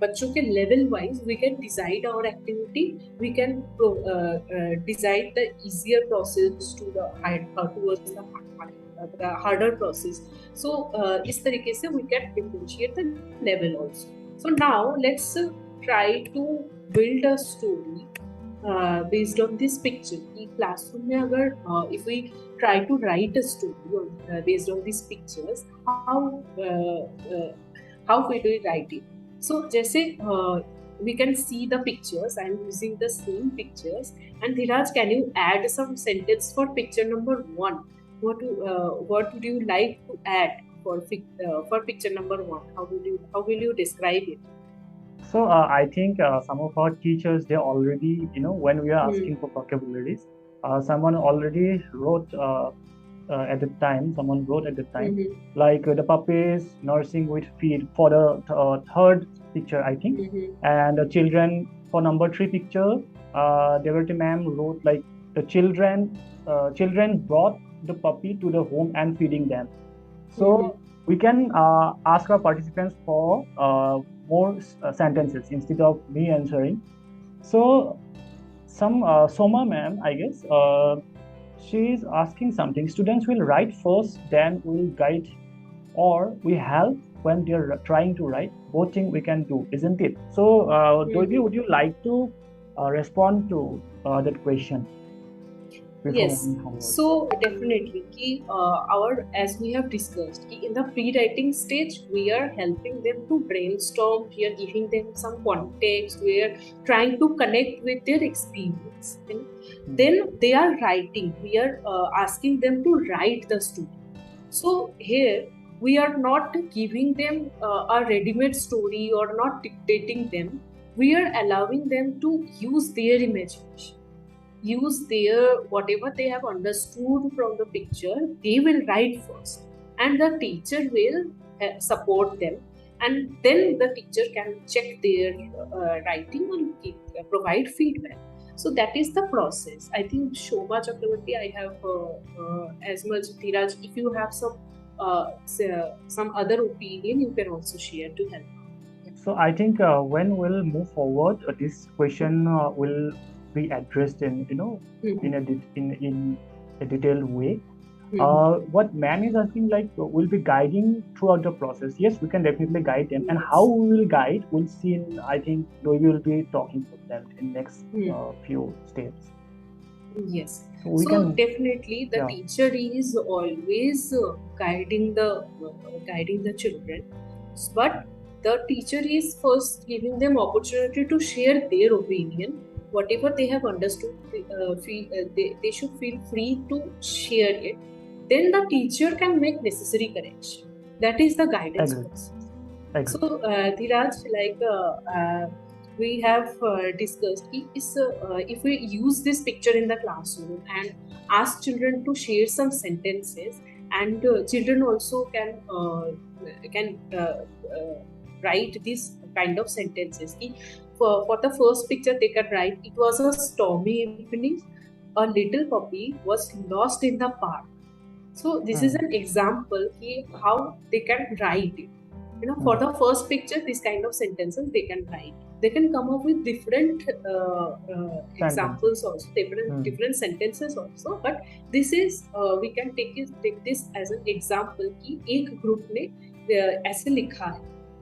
बच्चों के level wise we can decide our activity, we can decide the easier process to the towards the harder process. So इस तरीके से we can differentiate the level also. So now let's try to build a story based on this picture. कि classroom में अगर if we try to write a story based on these pictures, how will we write it? So जैसे we can see the pictures. I am using the same pictures. And Dhiraj, can you add some sentence for picture number 1? What would you like to add for picture number 1? How will you describe it? So I think some of our teachers, they already, when we are asking for vocabularies, someone already wrote at the time. Someone wrote at the time, like the puppies nursing with feed for the third picture, I think, and the children for number 3 picture. Devati ma'am wrote like the children brought the puppy to the home and feeding them. So we can ask our participants for more sentences instead of me answering. So Soma ma'am, I guess, she is asking something. Students will write first, then we'll guide, or we help when they're trying to write. Both things we can do, isn't it? So, Doibi, would you like to respond to that question before Yes, moving forward? so definitely, our as we have discussed, in the pre-writing stage, we are helping them to brainstorm. We are giving them some context. We are trying to connect with their experience. Then they are writing. We are asking them to write the story. So here we are not giving them a ready-made story or not dictating them. We are allowing them to use their imagination, use their whatever they have understood from the picture. They will write first, and the teacher will support them, and then the teacher can check their writing and provide feedback. So that is the process. I think Shobha Chakravarti, I have as much. Dhiraj, if you have some other opinion, you can also share to help. So I think when we'll move forward, this question will be addressed in in a detailed way. What man is asking, like, we'll be guiding throughout the process. Yes, we can definitely guide them, and how we will guide, we'll see in, I think, we will be talking about that in next few steps. Yes. So we So can, definitely the yeah, teacher is always guiding the children, but the teacher is first giving them opportunity to share their opinion. Whatever they have understood, they should feel free to share it. Then the teacher can make necessary correction. That is the guidance agree, process. agree. So, Dhiraj, we have discussed, if we use this picture in the classroom and ask children to share some sentences, and children also can write these kind of sentences. For the first picture, they can write, "It was a stormy evening. A little puppy was lost in the park." So this is an example how they can write it. For the first picture, these kind of sentences they can write. They can come up with different examples also, different sentences also. But this is we can take this as an example कि एक group ने ऐसे लिखा है.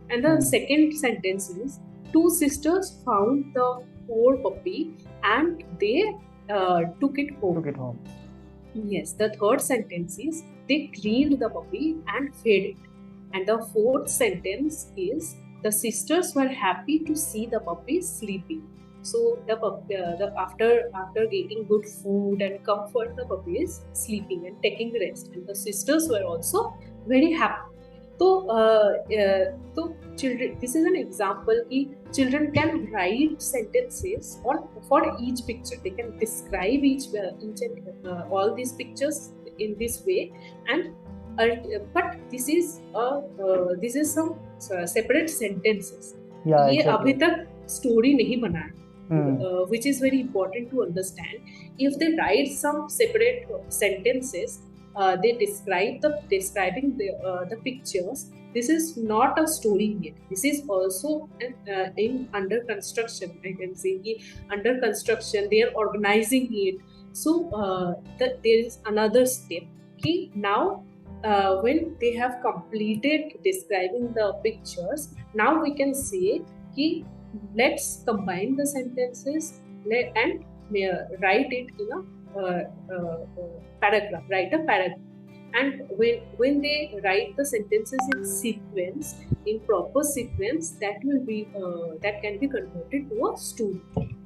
And the second sentence is, two sisters found the poor puppy and they took it home. Yes, the third sentence is, they cleaned the puppy and fed it. And the fourth sentence is, the sisters were happy to see the puppy sleeping. So after getting good food and comfort, the puppy is sleeping and taking rest, and the sisters were also very happy. So children, this is an example कि children can write sentences for each picture. They can describe each and all these pictures in this way, and but this is some separate sentences. Yeah, ये exactly. अभी तक story नहीं बना है. Which is very important to understand. If they write some separate sentences, they describing the pictures. This is not a story yet. This is also in under construction. I can say under construction. They are organizing it. So there is another step. Now when they have completed describing the pictures, now we can say let's combine the sentences and write it in a paragraph. Write a paragraph. And when they write the sentences in sequence, in proper sequence, that will be that can be converted to a story.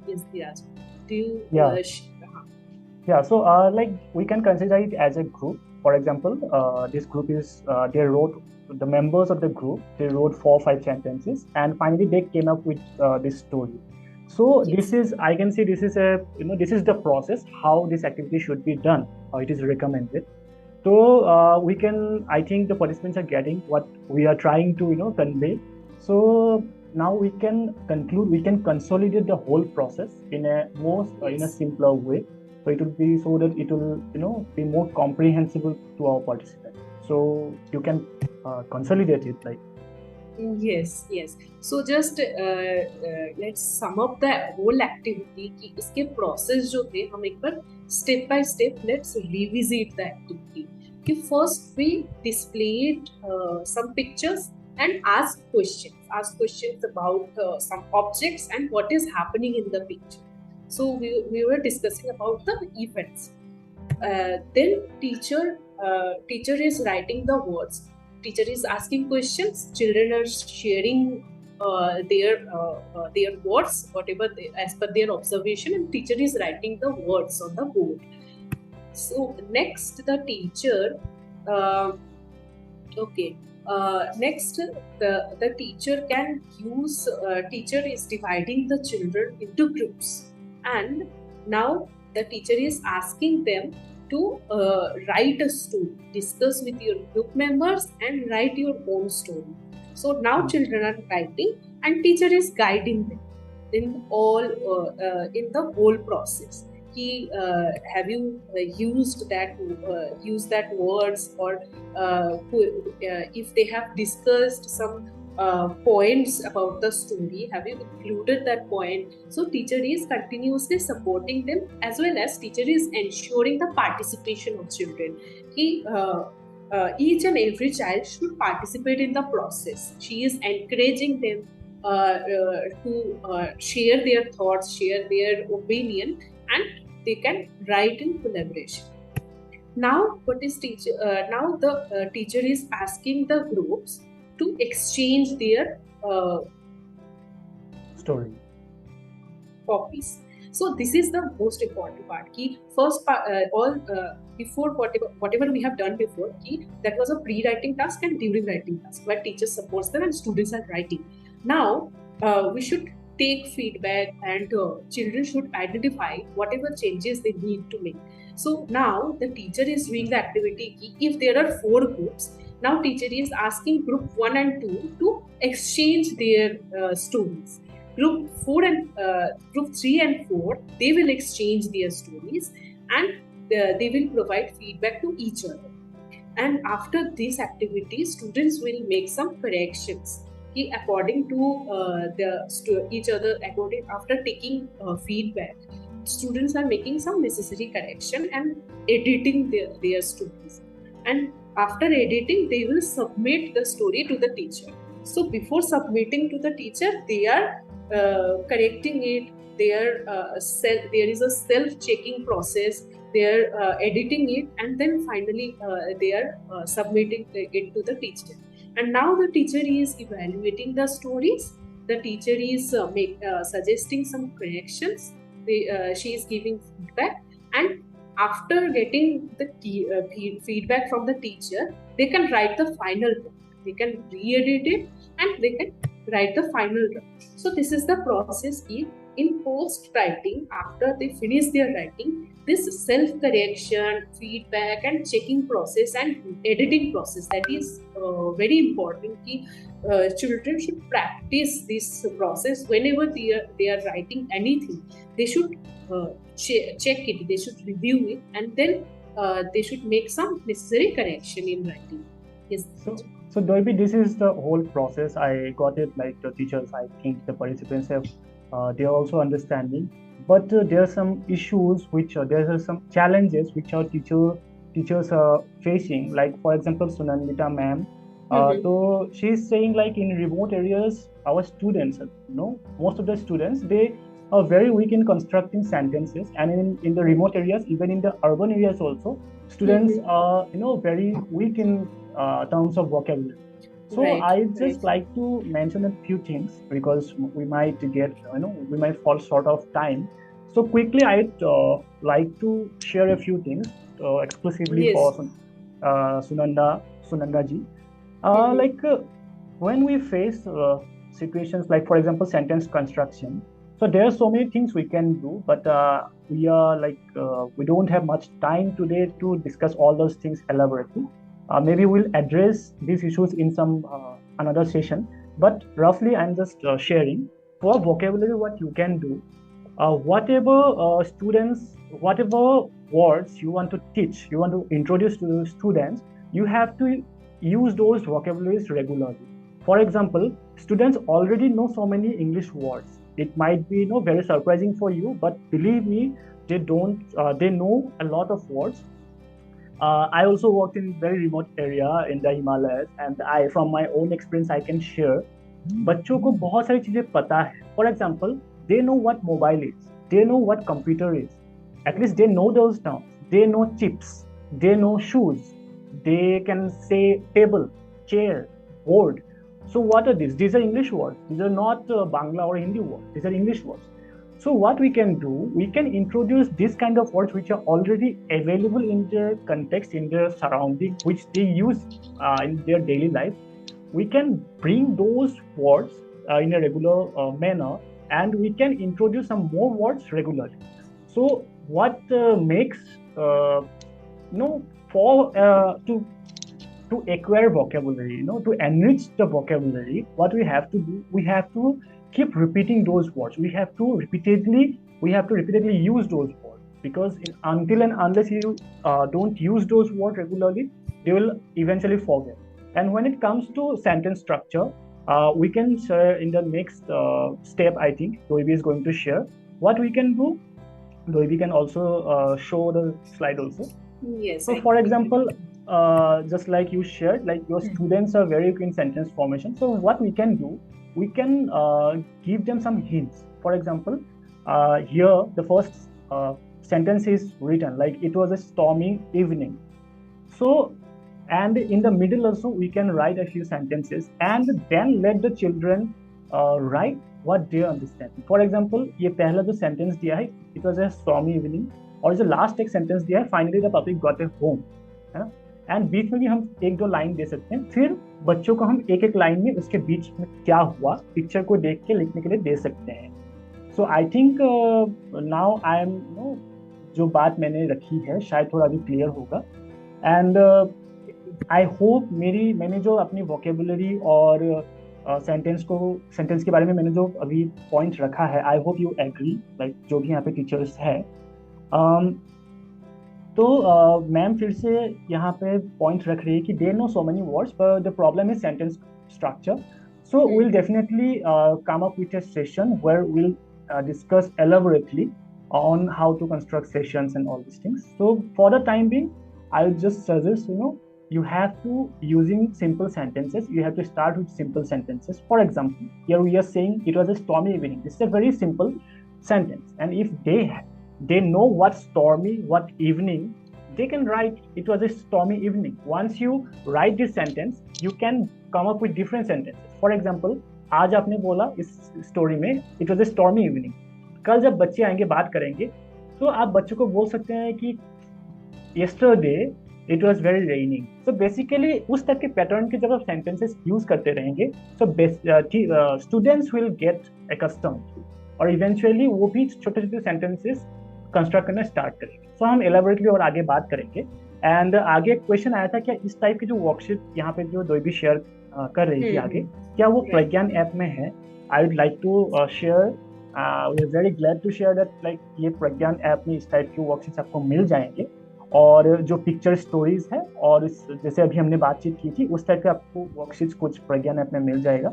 Yes, Dhiraj. Do you? Yeah. So like we can consider it as a group. For example, this group is they wrote, the members of the group, they wrote 4 or 5 sentences, and finally they came up with this story. So this is, I can say, this is this is the process how this activity should be done, how it is recommended. So we can, I think the participants are getting what we are trying to convey. So now we can conclude, we can consolidate the whole process in a most in a simpler way. So it will be so that it will be more comprehensible to our participants. So you can consolidate it like. Yes, yes. So just let's sum up the whole activity कि इसके process जो थे हम एक बार step by step let's revisit the activity. कि first we displayed some pictures and ask questions about some objects and what is happening in the picture. So we were discussing about the events. Then teacher is writing the words, teacher is asking questions, children are sharing their words whatever as per their observation, and teacher is writing the words on the board. So next the teacher uh, okay next the teacher can use teacher is dividing the children into groups, and now the teacher is asking them to write a story, discuss with your group members and write your own story. So now children are writing and teacher is guiding them in the whole process. Have you used that words, or if they have discussed some points about the story, have you included that point? So teacher is continuously supporting them, as well as teacher is ensuring the participation of children. Each and every child should participate in the process. She is encouraging them to share their thoughts, share their opinion, and they can write in collaboration. Now, what is teacher? Now the teacher is asking the groups to exchange their Story. copies. So this is the most important part. Ki first part, all before whatever we have done before, ki that was a pre-writing task and during writing task, where teacher supports them and students are writing. Now we should take feedback, and children should identify whatever changes they need to make. So now the teacher is doing the activity. Ki if there are 4 groups, now teacher is asking group 1 and 2 to exchange their stories. Group 3 and 4, they will exchange their stories, and they will provide feedback to each other. And after this activity, students will make some corrections according to each other. After taking feedback, students are making some necessary correction and editing their stories. And after editing, they will submit the story to the teacher. So before submitting to the teacher, they are correcting it. There is a self-checking process. They are editing it, and then finally they are submitting it to the teacher. And now the teacher is evaluating the stories. The teacher is suggesting some corrections. She is giving feedback, and after getting the feedback from the teacher, they can write the final draft. They can re-edit it, and they can write the final draft. So this is the process. In post writing, after they finish their writing, this self-correction, feedback and checking process and editing process, that is very important. Children should practice this process whenever they are writing anything. They should check it, they should review it, and then they should make some necessary correction in writing. Yes. So Dolby, this is the whole process. I got it. Like the teachers, I think the participants have, they are also understanding. But there are some issues which there are some challenges which our teachers are facing. Like for example, Sunandita ma'am. So she's saying like in remote areas, our students, most of the students, they are very weak in constructing sentences, and in the remote areas, even in the urban areas also, students are very weak in terms of vocabulary. So Right, I just like to mention a few things because we might get, we might fall short of time. So quickly, I'd like to share a few things exclusively Yes. for Sunanda ji. Like when we face situations like, for example, sentence construction. So there are so many things we can do, but we are like we don't have much time today to discuss all those things elaborately. Maybe we'll address these issues in some another session. But roughly, I'm just sharing for vocabulary what you can do. Whatever students, whatever words you want to teach, you want to introduce to the students, you have to use those vocabularies regularly. For example, students already know so many English words. It might be very surprising for you, but believe me, they don't they know a lot of words. I also worked in very remote area in the Himalayas, and I, from my own experience, I can share. बच्चों को बहुत सारी चीजें पता है. For example, they know what mobile is, they know what computer is. At least they know those terms. They know chips, they know shoes, they can say table, chair, board. So what are these? These are English words. These are not Bangla or Hindi words. These are English words. So what we can do, we can introduce this kind of words which are already available in their context, in their surrounding, which they use in their daily life. We can bring those words in a regular manner, and we can introduce some more words regularly. So what makes for to acquire vocabulary, to enrich the vocabulary, what we have to do, we have to keep repeating those words. We have to repeatedly use those words, because until and unless you don't use those words regularly, they will eventually forget. And when it comes to sentence structure, we can share in the next step. I think Doibi is going to share what we can do. Doibi can also show the slide also. Yes. So for example, just like you shared, like your students are very good in sentence formation. So what we can do, we can give them some hints. For example, here the first sentence is written like it was a stormy evening. So, and in the middle also we can write a few sentences, and then let the children write what they understand. For example, ये पहला जो sentence दिया है, it was a stormy evening, और जो last एक sentence दिया है, finally the public got a home, है ना. एंड बीच में भी हम एक दो लाइन दे सकते हैं. फिर बच्चों को हम एक एक लाइन में उसके बीच में क्या हुआ पिक्चर को देख के लिखने के लिए दे सकते हैं. So I think now I am जो बात मैंने रखी है शायद थोड़ा अभी क्लियर होगा. एंड आई होप मैंने जो अपनी वोकेबुलरी और सेंटेंस के बारे में मैंने जो अभी पॉइंट रखा है, I hope you agree, like जो भी यहाँ पे टीचर्स है. तो मैम फिर से यहाँ पे पॉइंट रख रही है कि they know so many words पर the problem is sentence structure. So will definitely come up with a session where will discuss elaborately on how to construct sessions and all these things. So for the time being, I would just suggest you have to using simple sentences. You have to start with simple sentences. For example, here we are saying it was a stormy evening. This is a very simple sentence, and if they know what stormy, what evening, they can write it was a stormy evening. Once you write this sentence, you can come up with different sentences. For example, आज आपने बोला इस story में it was a stormy evening. कल जब बच्चे आएंगे बात करेंगे तो आप बच्चों को बोल सकते हैं कि yesterday it was very raining. So basically उस टाइप के पैटर्न के जब आप सेंटेंसेस यूज करते रहेंगे so students will get accustomed और इवेंचुअली वो भी छोटे छोटे सेंटेंसेस कंस्ट्रक्ट करना स्टार्ट करेंगे. सो हम एलाबोरेटली और आगे बात करेंगे. एंड आगे क्वेश्चन आया था क्या इस टाइप की जो वर्कशीट यहाँ पे जो दोइबी शेयर कर रही थी आगे, क्या वो प्रज्ञान ऐप में है? I would like to share, we are very glad to share that like ये प्रज्ञान ऐप में इस टाइप की वर्कशीट्स आपको मिल जाएंगे, और जो पिक्चर स्टोरीज है और जैसे अभी हमने बातचीत की थी उस टाइप के आपको वर्कशीट्स कुछ प्रज्ञान ऐप में मिल जाएगा.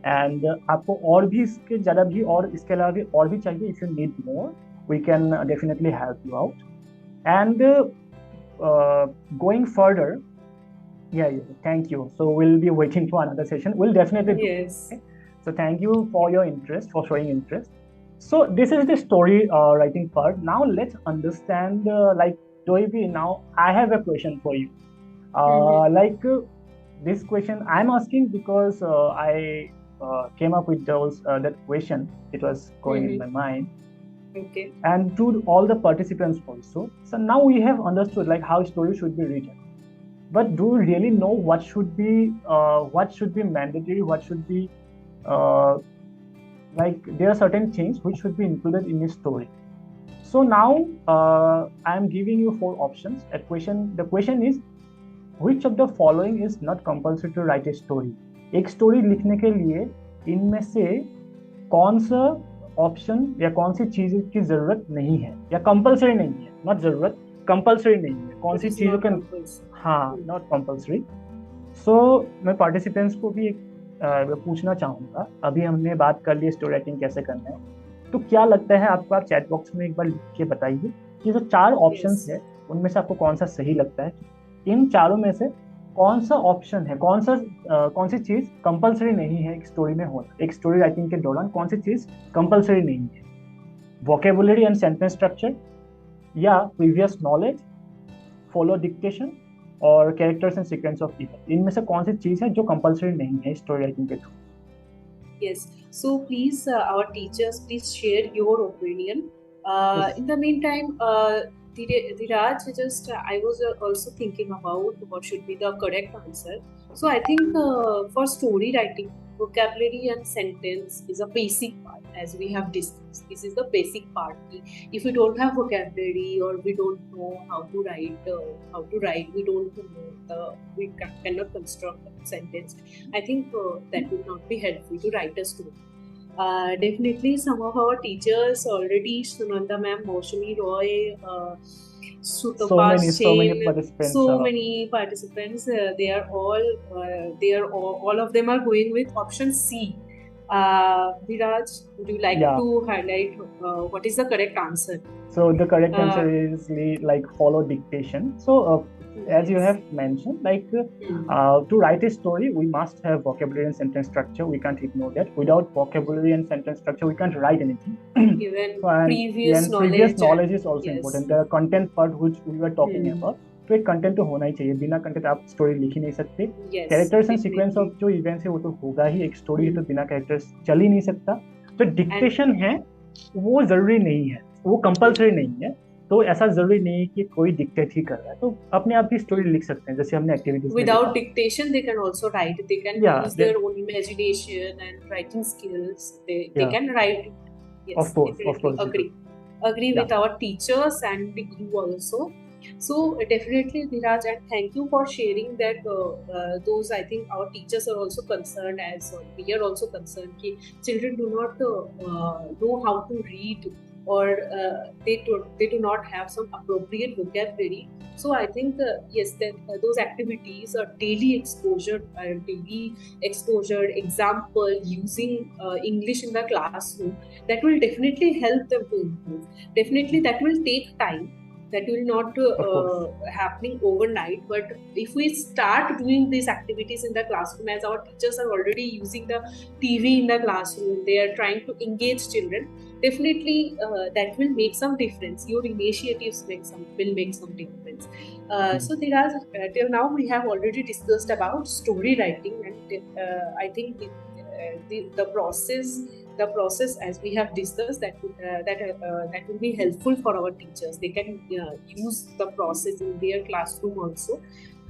एंड आपको और भी इसके ज़्यादा भी और इसके अलावा भी और भी चाहिए, if you need more we can definitely help you out. And going further, yeah, thank you. So we'll be waiting for another session. We'll definitely do. Yes. Okay? So thank you for your interest, for showing interest. So this is the story writing part. Now let's understand like Doibi, now I have a question for you. Like this question I'm asking because I came up with that question. It was going in my mind. Okay. And to all the participants also. So now we have understood like how story should be written. But do you really know what should be mandatory, what should be like there are certain things which should be included in a story. So now I am giving you 4 options. The question is which of the following is not compulsory to write a story? एक story लिखने के लिए इनमें से कौन सा option या कौन सी चीज की जरूरत नहीं है या कंपलसरी नहीं है, नॉट जरूरत, कंपलसरी नहीं है, कौन सी चीजों का, हाँ, नॉट कंपलसरी. सो मैं पार्टिसिपेंट्स को भी पूछना चाहूंगा, अभी हमने बात कर ली स्टोरी राइटिंग कैसे करना है, तो क्या लगता है आपको? आप चैट बॉक्स में एक बार लिख के बताइए कि जो 4 ऑप्शंस Yes. है उनमें से आपको कौन सा सही लगता है। इन चारों में से कौन सा ऑप्शन है, कौन सी चीज कंपलसरी नहीं है एक स्टोरी में होना, एक स्टोरी राइटिंग के दौरान कौन सी चीज कंपलसरी नहीं है? वोकेबुलरी एंड सेंटेंस स्ट्रक्चर, या प्रीवियस नॉलेज, फॉलो डिक्टेशन, और characters and sequence of event? इनमें से कौन सी चीज है जो कंपलसरी नहीं है स्टोरी राइटिंग के through? Yes. So please, our teachers, please share your opinion. Yes. In the meantime, Dhiraj, just I was also thinking about what should be the correct answer. So I think for story writing, vocabulary and sentence is a basic part, as we have discussed. This is the basic part. If we don't have vocabulary or we don't know how to write, we don't know we cannot construct a sentence. I think that will not be helpful to write a story. Definitely, some of our teachers already, Sunanda ma'am, Moshami Roy, Sutapas So many Chain, participants. so many participants. All of them are going with option C. Viraj, would you like Yeah. to highlight what is the correct answer? So the correct answer is like follow dictation. So as you Yes. have mentioned, like to write a story, we must have vocabulary and sentence structure. We can't ignore that. Without vocabulary and sentence structure, we can't write anything. Even previous knowledge is also important. The content part which we were talking about, तो एक content तो होना ही चाहिए, बिना content आप story लिख ही नहीं सकते। कैरेक्टर्स एंड सीक्वेंस ऑफ जो इवेंट्स है वो तो होगा ही, एक स्टोरी है तो बिना कैरेक्टर्स चल ही नहीं सकता। तो डिक्टेशन है वो जरूरी नहीं है, वो कंपलसरी नहीं है। तो ऐसा जरूरी नहीं है कि कोई डिक्टेट ही कर रहा है, तो अपने आप भी स्टोरी लिख सकते हैं, जैसे हमने एक्टिविटीज में without dictation they can also write. They can use their own imagination and writing skills. They can write. Yes, of course, agree with our teachers and you also. So definitely, Dhiraj, and thank you for sharing that. Those, I think our teachers are also concerned, as we are also concerned. Ki children do not know how to read, or they do not have some appropriate vocabulary. So I think yes, that those activities are daily exposure, example using English in the classroom, that will definitely help them to improve. Definitely, that will take time. That will not happening overnight. But if we start doing these activities in the classroom, as our teachers are already using the TV in the classroom, they are trying to engage children. Definitely, that will make some difference. Your initiatives will make some difference. So, Dhiraj, till now we have already discussed about story writing, and I think the process, as we have discussed, that will be helpful for our teachers. They can use the process in their classroom also.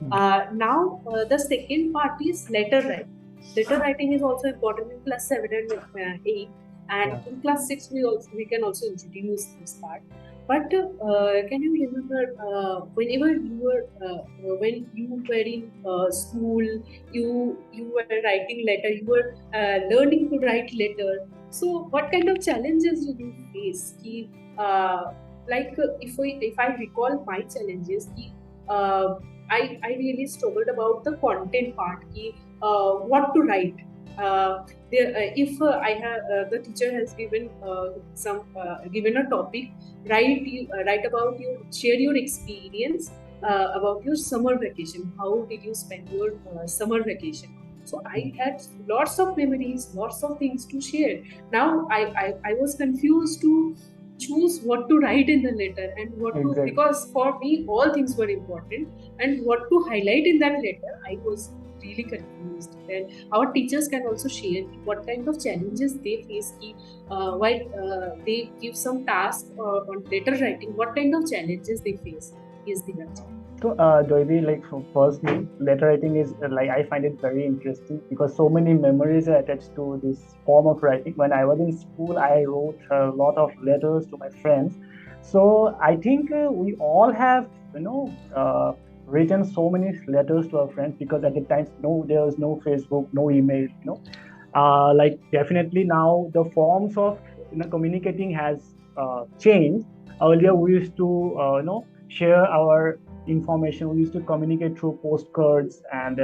Now, the second part is letter writing. Letter writing is also important in class 7 and 8. And in class 6, we can also introduce this part. But can you remember when you were in school, you were writing letter, you were learning to write letter. So what kind of challenges did you face? If I recall my challenges, I really struggled about the content part. What to write. If I have the teacher has given given a topic, write about share your experience about your summer vacation. How did you spend your summer vacation? So I had lots of memories, lots of things to share. Now I was confused to choose what to write in the letter and what to, because for me all things were important, and what to highlight in that letter I was really confused. And our teachers can also share what kind of challenges they face while they give some task on letter writing, what kind of challenges they face. Yes, Dhiraj. So, Doibi, like firstly, letter writing is like I find it very interesting because so many memories are attached to this form of writing. When I was in school, I wrote a lot of letters to my friends. So I think we all have, written so many letters to our friends, because at the time, there was no Facebook, no email. Like definitely now the forms of communicating has changed. Earlier we used to share our information. We used to communicate through postcards and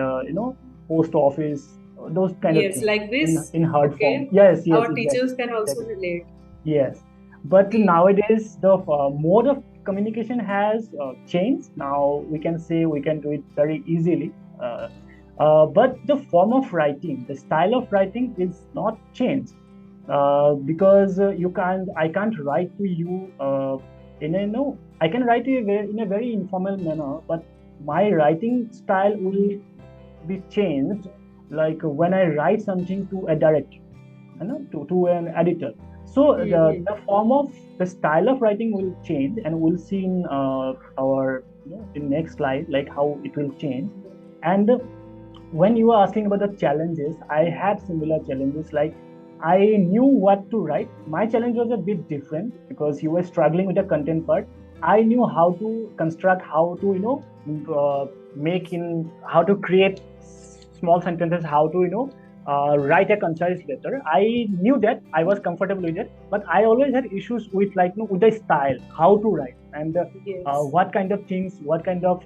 post office those kind of Yes, things like this. in hard form. Okay. Yes, yes, Our exactly, teachers can also exactly. relate. Yes, but Okay. nowadays the mode of communication has changed. Now we can say we can do it very easily. But the form of writing, the style of writing is not changed because I can't write to you in a no. I can write you in a very informal manner, but my writing style will be changed. Like when I write something to a director, to an editor. So Mm-hmm. the form of the style of writing will change, and we'll see in our in next slide like how it will change. And when you were asking about the challenges, I had similar challenges. Like I knew what to write. My challenge was a bit different because you were struggling with the content part. I knew how to construct, how to make in how to create small sentences, how to write a concise letter. I knew that I was comfortable with it, but I always had issues with with the style, how to write, and Yes. what kind of things, what kind of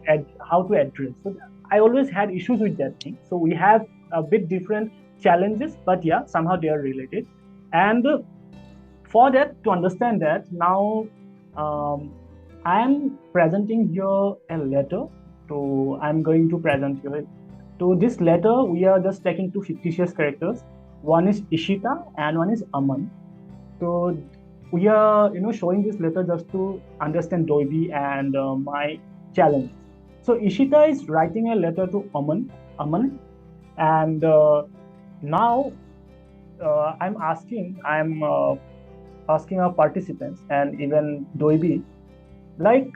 how to address. So I always had issues with that thing. So we have a bit different challenges, but yeah, somehow they are related. And for that, to understand that, now I am presenting here a letter. I'm going to present here. To this letter, we are just taking two fictitious characters. One is Ishita and one is Aman. So we are, showing this letter just to understand Doibi and my challenges. So Ishita is writing a letter to Aman, and now I'm asking our participants and even Doibi, like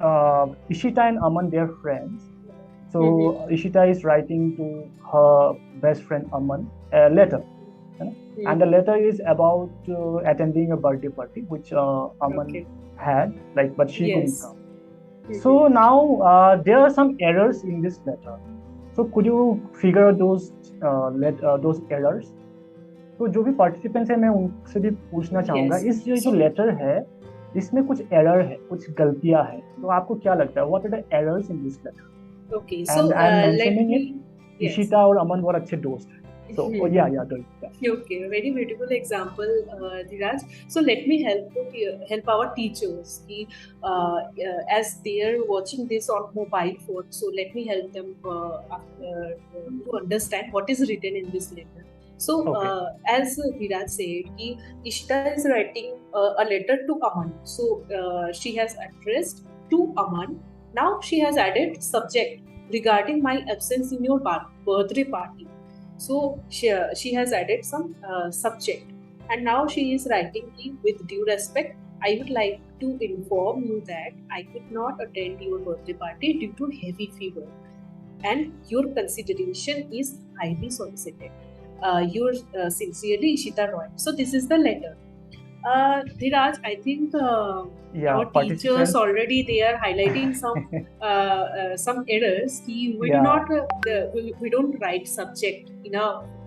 Ishita and Aman, they're friends. Mm-hmm. So Ishita is writing to her best friend Aman a letter, you know, and the Mm-hmm. letter is about attending a birthday party which Aman Okay. had, like, but she couldn't Yes. come. Mm-hmm. So now there are some errors in this letter. So could you figure out those errors? तो जो भी participants है मैं उनसे भी पूछना चाहूंगा, Yes. इस जो So, लेटर है इसमें कुछ एरर है, कुछ गलतियां है, तो आपको क्या लगता है, what are the errors in this letter? okay. And So, I am let mentioning it. me. Yes. Ishita और अमन बहुत अच्छे दोस्त हैं. सो या do it. Okay, very beautiful example, Dhiraj. So let me help our teachers. As they are watching this on mobile phone, so let me help them to understand what is written in this letter. So, okay. as Dhiraj said, Ishita is writing a letter to Aman. So she has addressed to Aman. Now she has added subject regarding my absence in your birthday party. So she has added some subject, and now she is writing me with due respect. I would like to inform you that I could not attend your birthday party due to heavy fever, and your consideration is highly solicited. Yours sincerely, Ishita Roy. So this is the letter. Dhiraj, I think या our teachers participants. already they are highlighting some errors. We do या. not we don't write subject in a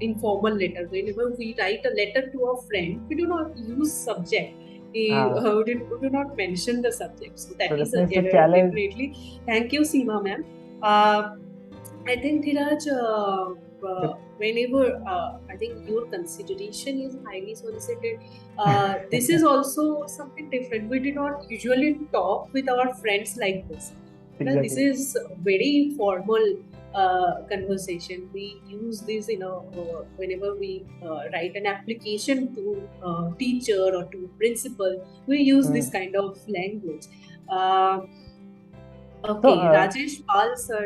informal letter. Whenever we write a letter to a friend, we do not use subject. हाँ. We do not mention the subject. So So that is that an means the error challenge. definitely. Thank you, Seema ma'am. Uh, I think Dhiraj, The, whenever I think your consideration is highly solicited, this is also something different. We do not usually talk with our friends like this. This exactly. is very formal conversation. We use this, whenever we write an application to teacher or to principal. We use this Hmm. kind of language. Uh, So Okay, Rajesh Pal sir,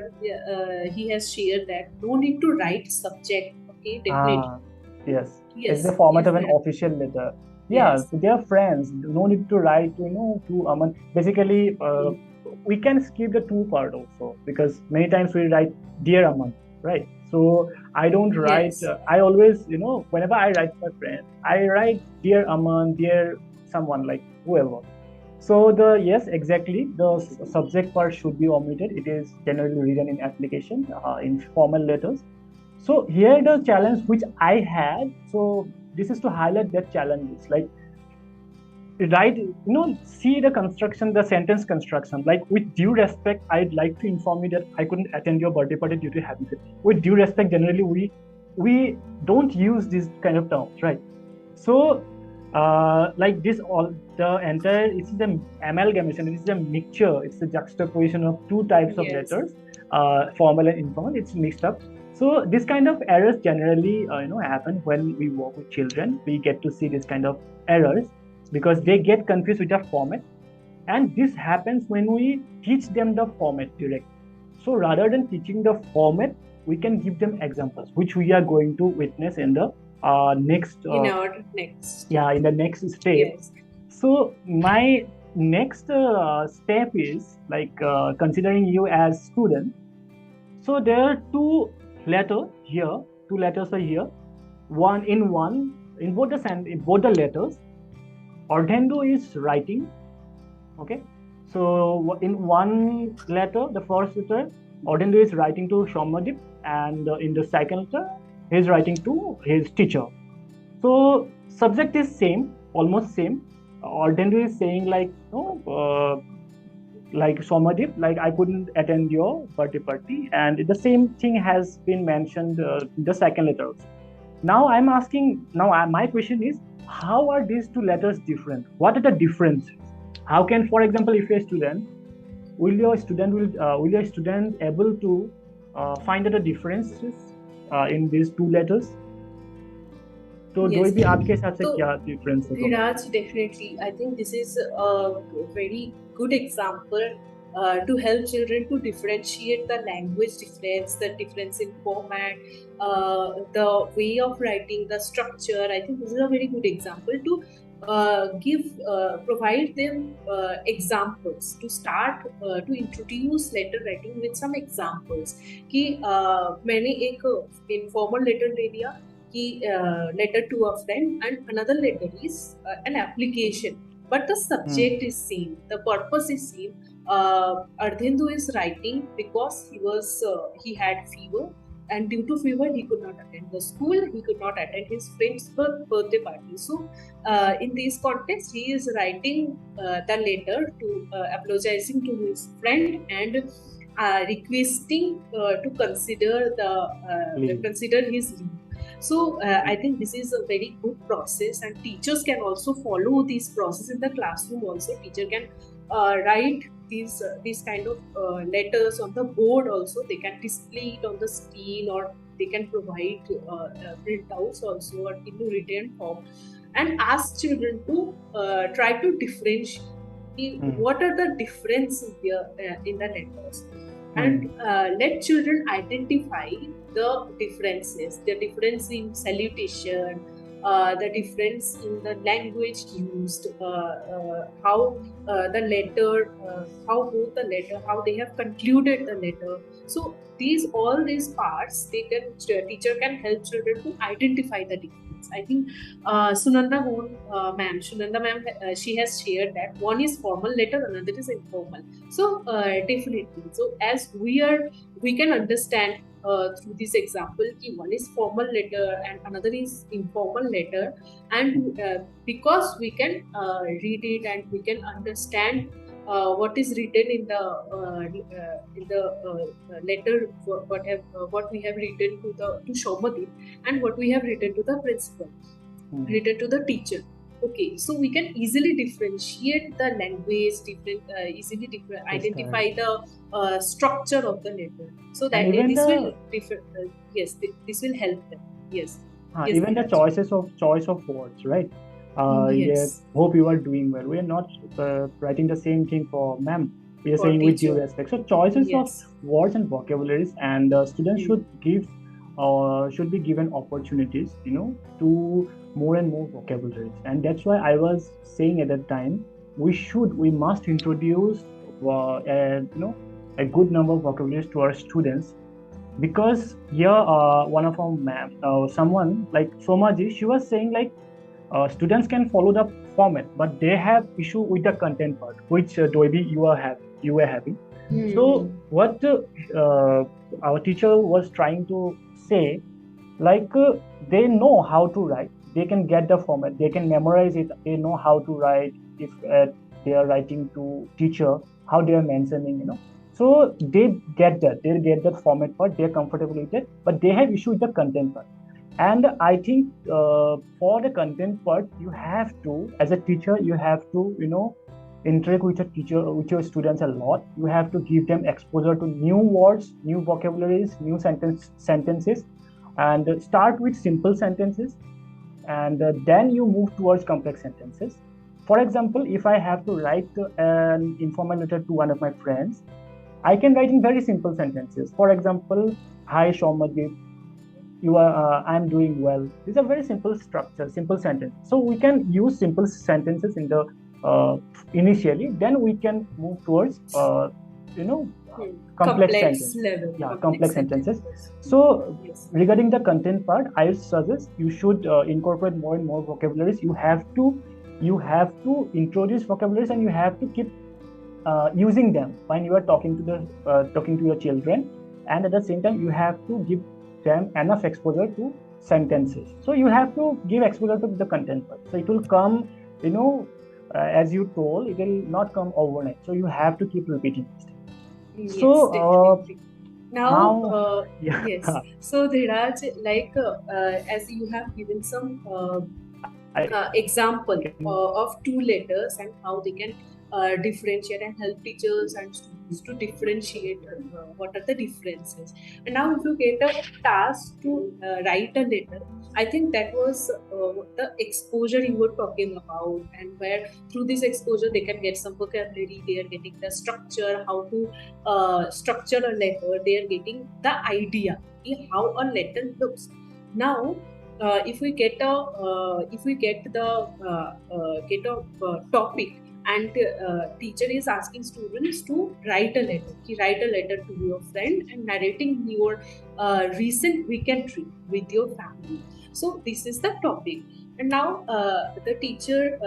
he has shared that no need to write subject. Okay, definitely. ah, yes, it's the Yes, format yes, of an ma'am. official letter. Yeah, Yes. they are friends. No need to write, to Aman. Basically, Hmm. we can skip the two part also because many times we write dear Aman, right? So I don't write. Yes. I always, whenever I write my friend, I write dear Aman, dear someone like whoever. So yes, exactly. The subject part should be omitted. It is generally written in application in formal letters. So here the challenge which I had. So this is to highlight that challenges. Like write, see the construction, the sentence construction. Like, with due respect, I'd like to inform you that I couldn't attend your birthday party due to having it. With due respect, generally we don't use these kind of terms, right? So, like this, all the entire, it's the amalgamation. It's a mixture. It's a juxtaposition of two types of Yes. letters, formal and informal. It's mixed up. So this kind of errors generally, happen when we work with children. We get to see this kind of errors because they get confused with the format, and this happens when we teach them the format directly. So rather than teaching the format, we can give them examples, which we are going to witness in the next In our next. yeah, in the next step. Yes. So my next step is like, considering you as student. So there are two letters are here. One in both in both the letters, Ordendo is writing. Okay, so in one letter, the first letter, Ordendo is writing to Shomadip, and in the second letter, he is writing to his teacher. So subject is same, almost same. Ordendo is saying like, like Somadip, like I couldn't attend your birthday party, and the same thing has been mentioned in the second letter also. Now I'm asking, my question is, how are these two letters different? What are the differences? How can, for example, if you're a student, will your student able to find out the differences in these two letters? तो Yes. दो भी आपके हिसाब से So, क्या difference होगा? Viraj, definitely. I think this is a very good example to help children to differentiate the language difference, the difference in format, the way of writing, the structure. I think this is a very good example to provide them examples, to start to introduce letter writing with some examples. कि मैंने एक informal letter ले लिया, letter to a friend, and another letter is an application, but the subject is same, the purpose is same. Ardhendu is writing because he had fever, and due to fever he could not attend the school, he could not attend his friend's birthday party. So in this context, he is writing the letter to apologizing to his friend and requesting to consider his leave. So I think this is a very good process, and teachers can also follow this process in the classroom. Also, teacher can write these kind of letters on the board. Also, they can display it on the screen, or they can provide printouts also, or in written form, and ask children to try to differentiate what are the differences here in the letters, and let children identify the differences, the difference in salutation, the difference in the language used, how the letter, how both the letter, how they have concluded the letter. So all these parts, teacher can help children to identify the difference. I think Sunanda ma'am, she has shared that one is formal letter, another is informal. So definitely, so as we can understand through this example, one is formal letter and another is informal letter, and because we can read it and we can understand what is written in the letter, what we have written to Shomadip, and what we have written to the principal, written to the teacher. Okay, so we can easily differentiate the language, identify the structure of the letter, so that this will help them. Yes. Yes, even the choice of words, right? Yes. Hope you are doing well. We are not writing the same thing for ma'am. We are saying with due respect. So choices of words and vocabularies, and students should be given opportunities, to more and more vocabularies. And that's why I was saying at that time, we must introduce a good number of vocabularies to our students, because here one of our ma'am, someone like Somaji, she was saying like, students can follow the format, but they have issue with the content part, which Doibi you were having. So what our teacher was trying to say, like, they know how to write, they can get the format, they can memorize it, they know how to write, if they are writing to teacher, how they are mentioning, so they get that format part, they're comfortable with it, but they have issue with the content part. And I think for the content part, you have to, as a teacher, you have to, interact with your students a lot. You have to give them exposure to new words, new vocabularies, new sentences, and start with simple sentences, and then you move towards complex sentences. For example, if I have to write an informal letter to one of my friends, I can write in very simple sentences. For example, hi Shaumadip, I'm doing well. These are very simple structure, simple sentence. So we can use simple sentences in the initially, then we can move towards complex sentences. Level. Yeah, complex sentences. So yes. Regarding the content part, I suggest you should incorporate more and more vocabularies. You have to introduce vocabularies, and you have to keep using them when you are talking to your children, and at the same time you have to give them enough exposure to sentences. So you have to give exposure to the content part. So it will come, as you told, it will not come overnight. So you have to keep repeating this. Yes, definitely. Now, yeah. yes. So Dhiraj, like as you have given some example of two letters and how they can differentiate and help teachers and students to differentiate what are the differences. And now if you get a task to write a letter, I think that was the exposure you were talking about, and where through this exposure they can get some vocabulary, they are getting the structure, how to structure a letter, they are getting the idea how a letter looks. Now if we get a topic, and teacher is asking students to write a letter to your friend and narrating your recent weekend trip with your family. So this is the topic, and now the teacher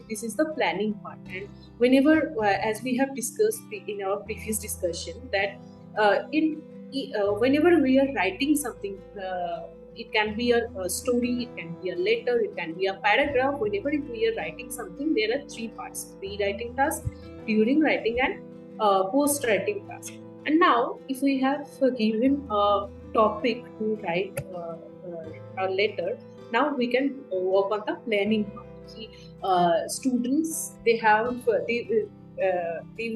this is the planning part. And whenever as we have discussed in our previous discussion, that whenever we are writing something, it can be a story, it can be a letter, it can be a paragraph. Whenever we are writing something, there are three parts: pre-writing task, during writing, and post-writing task. And now, if we have given a topic to write a letter, now we can work on the planning part. Students, they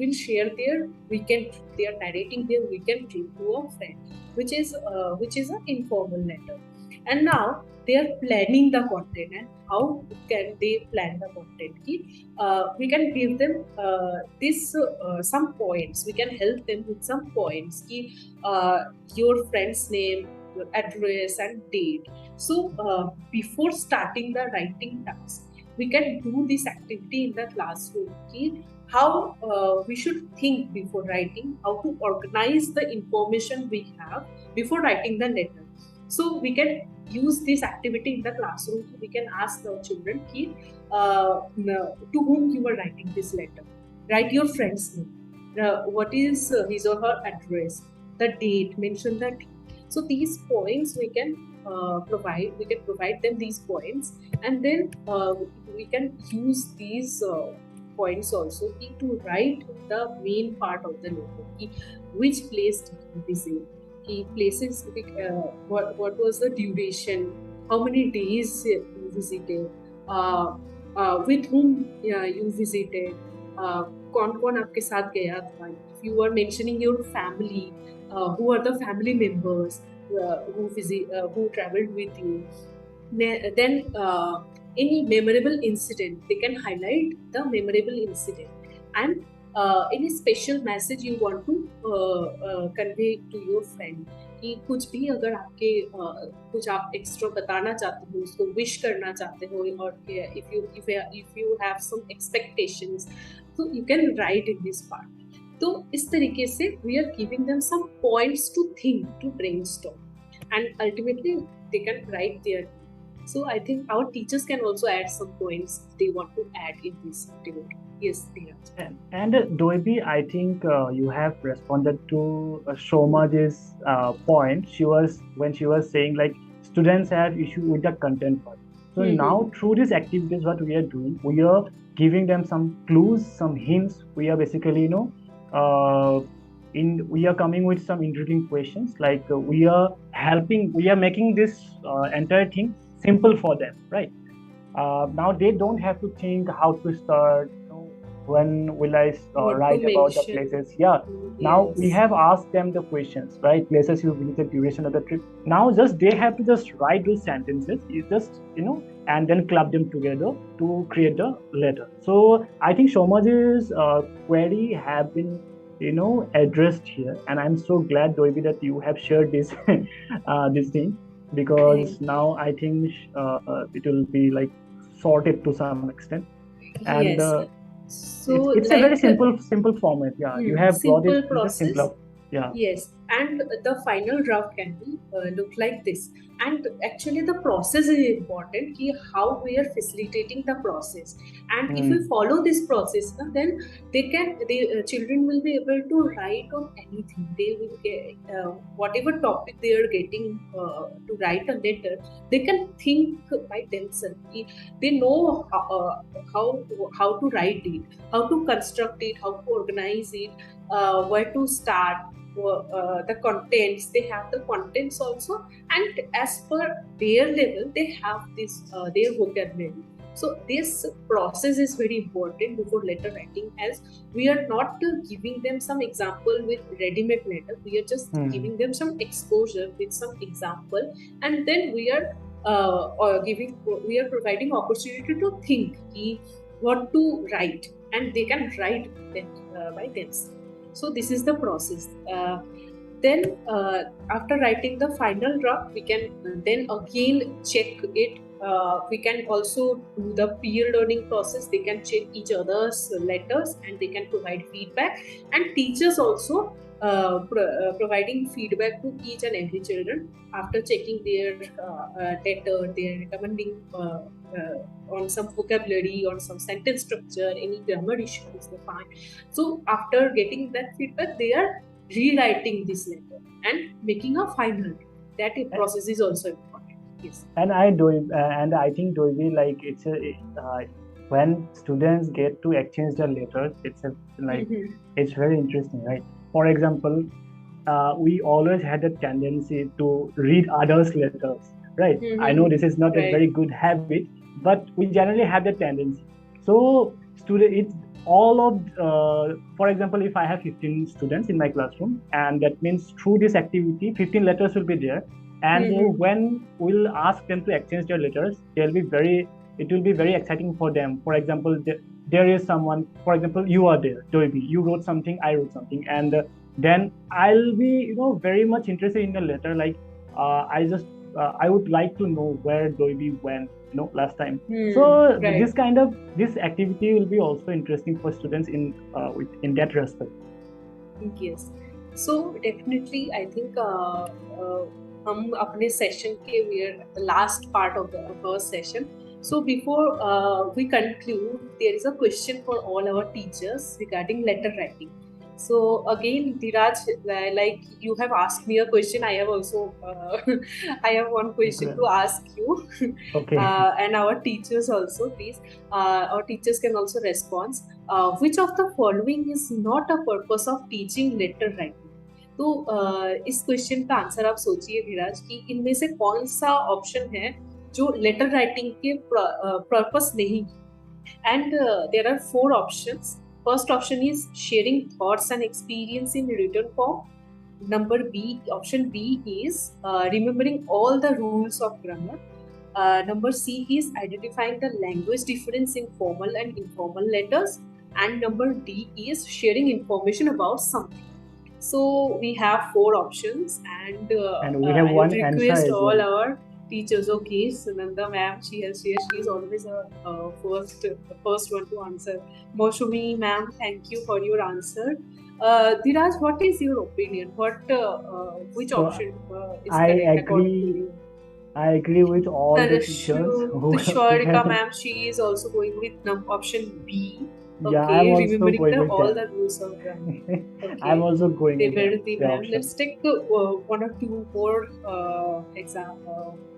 will share their weekend trip. They are narrating their weekend trip to a friend, which is an informal letter. And now they are planning the content, and how can they plan the content? We can give them some points. We can help them with some points. Your friend's name, your address, and date. So before starting the writing task, we can do this activity in the classroom. How we should think before writing, how to organize the information we have before writing the letter. So we can use this activity in the classroom. We can ask the children to whom you are writing this letter. Write your friend's name. What is his or her address? The date. Mention the date. So these points we can provide. We can provide them these points, and then we can use these points also to write the main part of the letter. Which place did you visit? Places, what was the duration, how many days you visited, with whom you visited, कौन आपके साथ गया था. If you are mentioning your family, who are the family members who traveled with you, then any memorable incident, they can highlight the memorable incident, and any special message you want to convey to your friend. कि कुछ भी अगर आपके कुछ आप extra बताना चाहते हो, उसको विश करना चाहते हो, और if you have some expectations, so you can write in this part. तो इस तरीके से we are giving them some points to think, to brainstorm, and ultimately they can write their. So I think our teachers can also add some points they want to add in this activity. Yes, Dheeraj. And Doibi, I think you have responded to Shoma's point. When she was saying like students have issue with the content part. So now through these activities, what we are doing, we are giving them some clues, some hints. We are basically, we are coming with some intriguing questions. Like we are making this entire thing simple for them, right? Now they don't have to think how to start, when will I What to write about the mention. places. Yeah, now we Yes. have asked them the questions, right? Places you visited, duration of the trip. Now just they have to just write those sentences. You just, and then club them together to create the letter. So I think Shomaji's query have been, addressed here, and I'm so glad, Doibi, that you have shared this this thing, because Thank now I think it will be like sorted to some extent. And Yes. So, it's a very like, simple format. Yeah, you have brought it simple in the process. simpler. Yeah. Yes, and the final draft can be look like this. And actually, the process is important. Ki how we are facilitating the process, and if we Mm, follow this process, then children will be able to write on anything. They will get whatever topic they are getting to write a letter. They can think by themselves. They know how to write it, how to construct it, how to organize it, where to start, the contents. They have the contents also, and as per their level they have this their vocabulary. So this process is very important before letter writing, as we are not giving them some example with ready-made letter. We are just mm, giving them some exposure with some example, and then we are we are providing opportunity to think what to write, and they can write that by themselves. So this is the process. Then after writing the final draft, we can then again check it. We can also do the peer learning process. They can check each other's letters and they can provide feedback. And teachers also providing feedback to each and every children after checking their letter, their recommending on some vocabulary, on some sentence structure, any grammar issues they find. So after getting that feedback, they are rewriting this letter and making a final. That process is also important. Yes. and I think Doibi, like when students get to exchange their letters, it's very interesting, right? For example, we always had a tendency to read others' letters, right? I know this is not a Right. very good habit, but we generally have the tendency. So, it's all of, for example, if I have 15 students in my classroom, and that means through this activity, 15 letters will be there. And when we'll ask them to exchange their letters, it will be very exciting for them. For example, there is someone, for example, you are there, Doibi, you wrote something, I wrote something, and then I'll be, very much interested in the letter. Like, I would like to know where Doibi went, last time. So Right. this activity will be also interesting for students in that respect. Yes. So definitely, I think हम अपने session के we are at the last part of the first session. So before we conclude, there is a question for all our teachers regarding letter writing. So again, Dhiraj, like you have asked me a question, I have also I have one question to ask you, Okay. and our teachers also, please. Our teachers can also respond. Which of the following is not a purpose of teaching letter writing? तो इस question का answer आप सोचिए धीराज कि इनमें से कौन सा ऑप्शन है जो लेटर राइटिंग के पर्पस नहीं. And there are four options. First option is sharing thoughts and experience in written form. Number B, option B is remembering all the rules of grammar. Number C is identifying the language difference in formal and informal letters. And number D is sharing information about something. So we have four options, and We have I would one answer request as all well. our teachers. Okay, Sunanda ma'am, she is always a first one to answer. Moshumi ma'am, thank you for your answer. Dhiraj, what is your opinion? Which option is I correct according to agree. you? I agree with all the teachers who Tushwarika have. ma'am, she is also going with option B. Yeah, I'm Okay, also remembering going with all them. the rules of grammar. I'm Okay, also going with them. Definitely, The ma'am. option. Let's take one or two more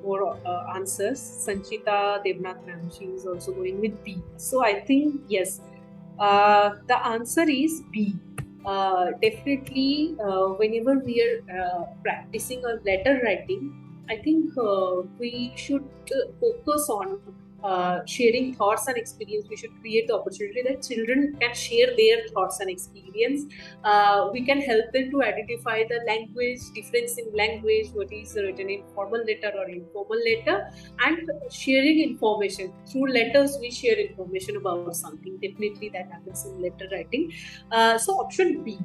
more answers. Sanchita Devnath ma'am, she is also going with B. So I think yes, the answer is B. Definitely, whenever we are practicing a letter writing, I think we should focus on sharing thoughts and experience. We should create the opportunity that children can share their thoughts and experience. We can help them to identify the language difference in language, what is written in formal letter or informal letter, and sharing information through letters. We share information about something. Definitely that happens in letter writing. So option B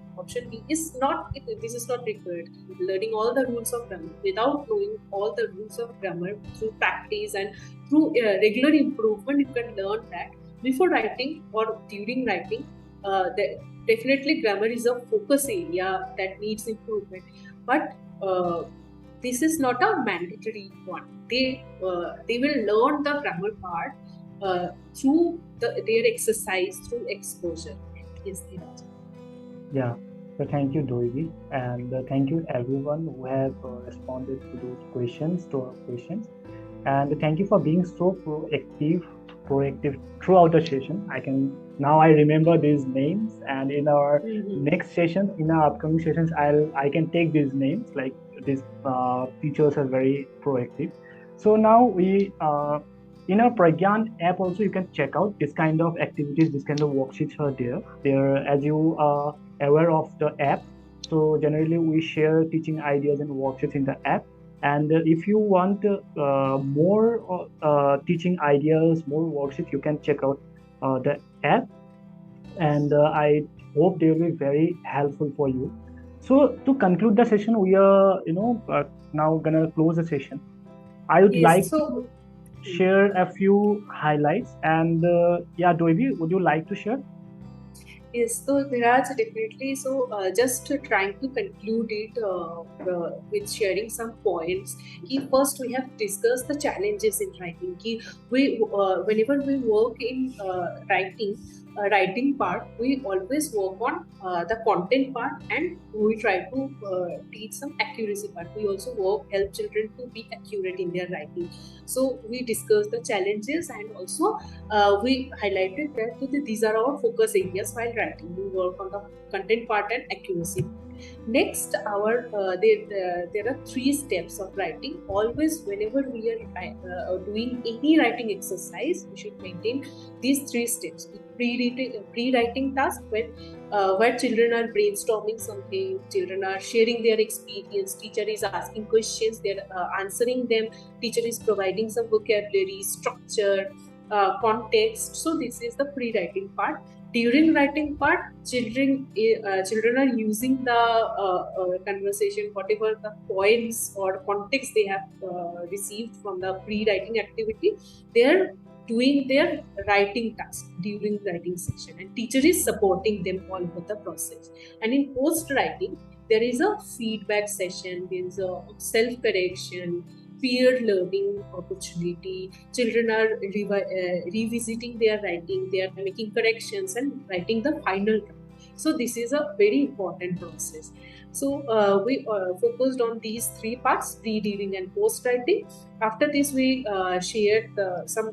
is not, this is not required. Learning all the rules of grammar, without knowing all the rules of grammar, through practice and through regular improvement, you can learn that before writing or during writing. Definitely grammar is a focus area that needs improvement, but this is not a mandatory one. They will learn the grammar part through their exercise, through exposure. Yes, Dheeraj. Yeah. So thank you, Doivi, and thank you everyone who have responded to those questions, to our questions, and thank you for being so proactive throughout the session. I remember these names, and in our next session, in our upcoming sessions, I can take these names. Like these teachers are very proactive. So now we in our Pragyan app also you can check out this kind of activities, this kind of worksheets are there. There, as you are aware of the app. So generally we share teaching ideas and worksheets in the app. And if you want more teaching ideas, more worksheets, you can check out the app. And I hope they will be very helpful for you. So to conclude the session, we are now gonna close the session. I would Yes. like So to share a few highlights. And yeah, Doibi, would you like to share? yes, so Dheeraj, definitely. So, just trying to conclude it with sharing some points. First, we have discussed the challenges in writing. Whenever we work in writing part, we always work on the content part, and we try to teach some accuracy part. We also help children to be accurate in their writing. So, we discussed the challenges, and also we highlighted that these are our focus areas while writing. We work on the content part and accuracy. Next, there are three steps of writing. Always, whenever we are doing any writing exercise, we should maintain these three steps. Pre-writing task, where children are brainstorming something, children are sharing their experience, teacher is asking questions, they're answering them, teacher is providing some vocabulary, structure, context. So this is the pre-writing part. During writing part, children are using the conversation, whatever the points or context they have received from the pre-writing activity. They are doing their writing task during writing session, and teacher is supporting them all over the process. And in post writing, there is a feedback session, there is a self correction, peer learning opportunity. Children are revisiting their writing, they are making corrections and writing the final draft. So this is a very important process. So we focused on these three parts: pre, during, and post writing. After this, we shared some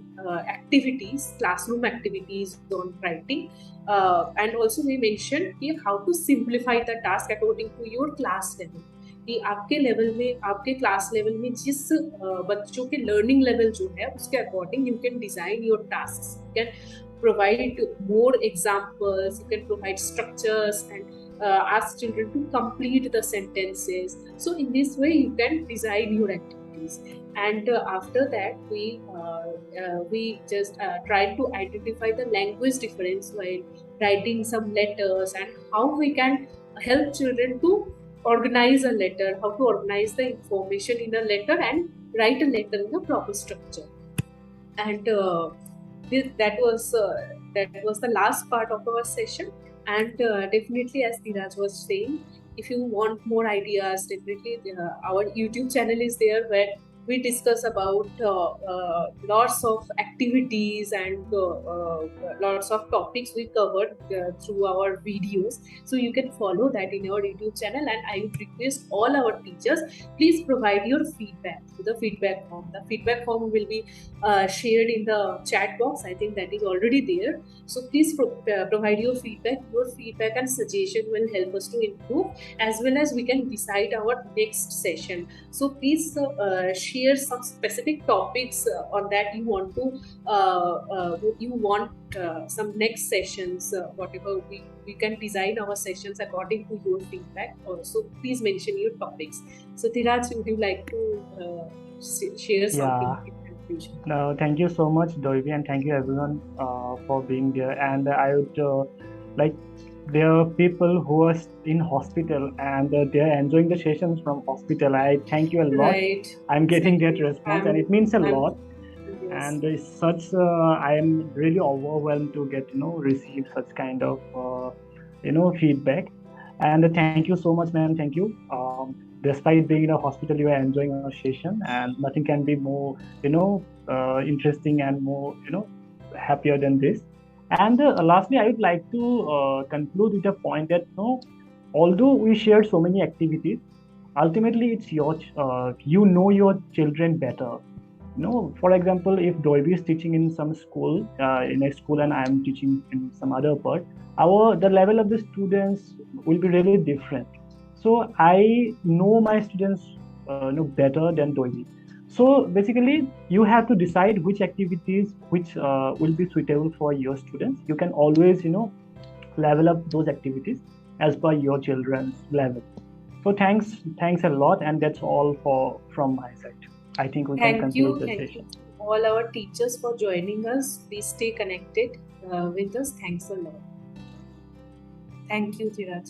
activities, classroom activities on writing, and also we mentioned how to simplify the task according to your class level. कि आपके level में, आपके class level में जिस बच्चों के learning level जो है उसके according you can design your task, you can provide more examples, you can provide structures, and ask children to complete the sentences. So in this way you can design your activities. And after that we just try to identify the language difference while writing some letters, and how we can help children to organize a letter, how to organize the information in a letter and write a letter in a proper structure. And that was the last part of our session. And definitely, as Dheeraj was saying, if you want more ideas, definitely our YouTube channel is there, where we discuss about lots of activities and lots of topics we covered through our videos. So you can follow that in our YouTube channel, and I would request all our teachers, please provide your feedback to the feedback form. The feedback form will be shared in the chat box. I think that is already there. So please provide your feedback. Your feedback and suggestion will help us to improve, as well as we can decide our next session. So please share some specific topics on that you want to some next sessions, whatever we can design our sessions according to your feedback. So please mention your topics. So Dhiraj, would you like to share something Yeah. in conclusion? No, thank you so much, Doivi, and thank you everyone for being there. And I would like there are people who are in hospital and they are enjoying the sessions from hospital. I thank you a lot. Right, I'm getting that exactly. response, and it means a I'm lot. yes. And it's such I am really overwhelmed to get receive such kind of feedback. And thank you so much, ma'am. Thank you. Despite being in a hospital, you are enjoying our session, and nothing can be more interesting and more happier than this. And lastly, I would like to conclude with a point that although we shared so many activities, ultimately it's you know your children better. For example, if Dolby is teaching in some school, in a school, and I am teaching in some other part, the level of the students will be really different. So I know my students know better than Dolby. So basically, you have to decide which activities which will be suitable for your students. You can always level up those activities as per your children's level. So thanks a lot, and that's all for from my side. I think we can conclude the Thank you session. to all our teachers for joining us. Please stay connected with us. Thanks a lot. Thank you, Dhiraj.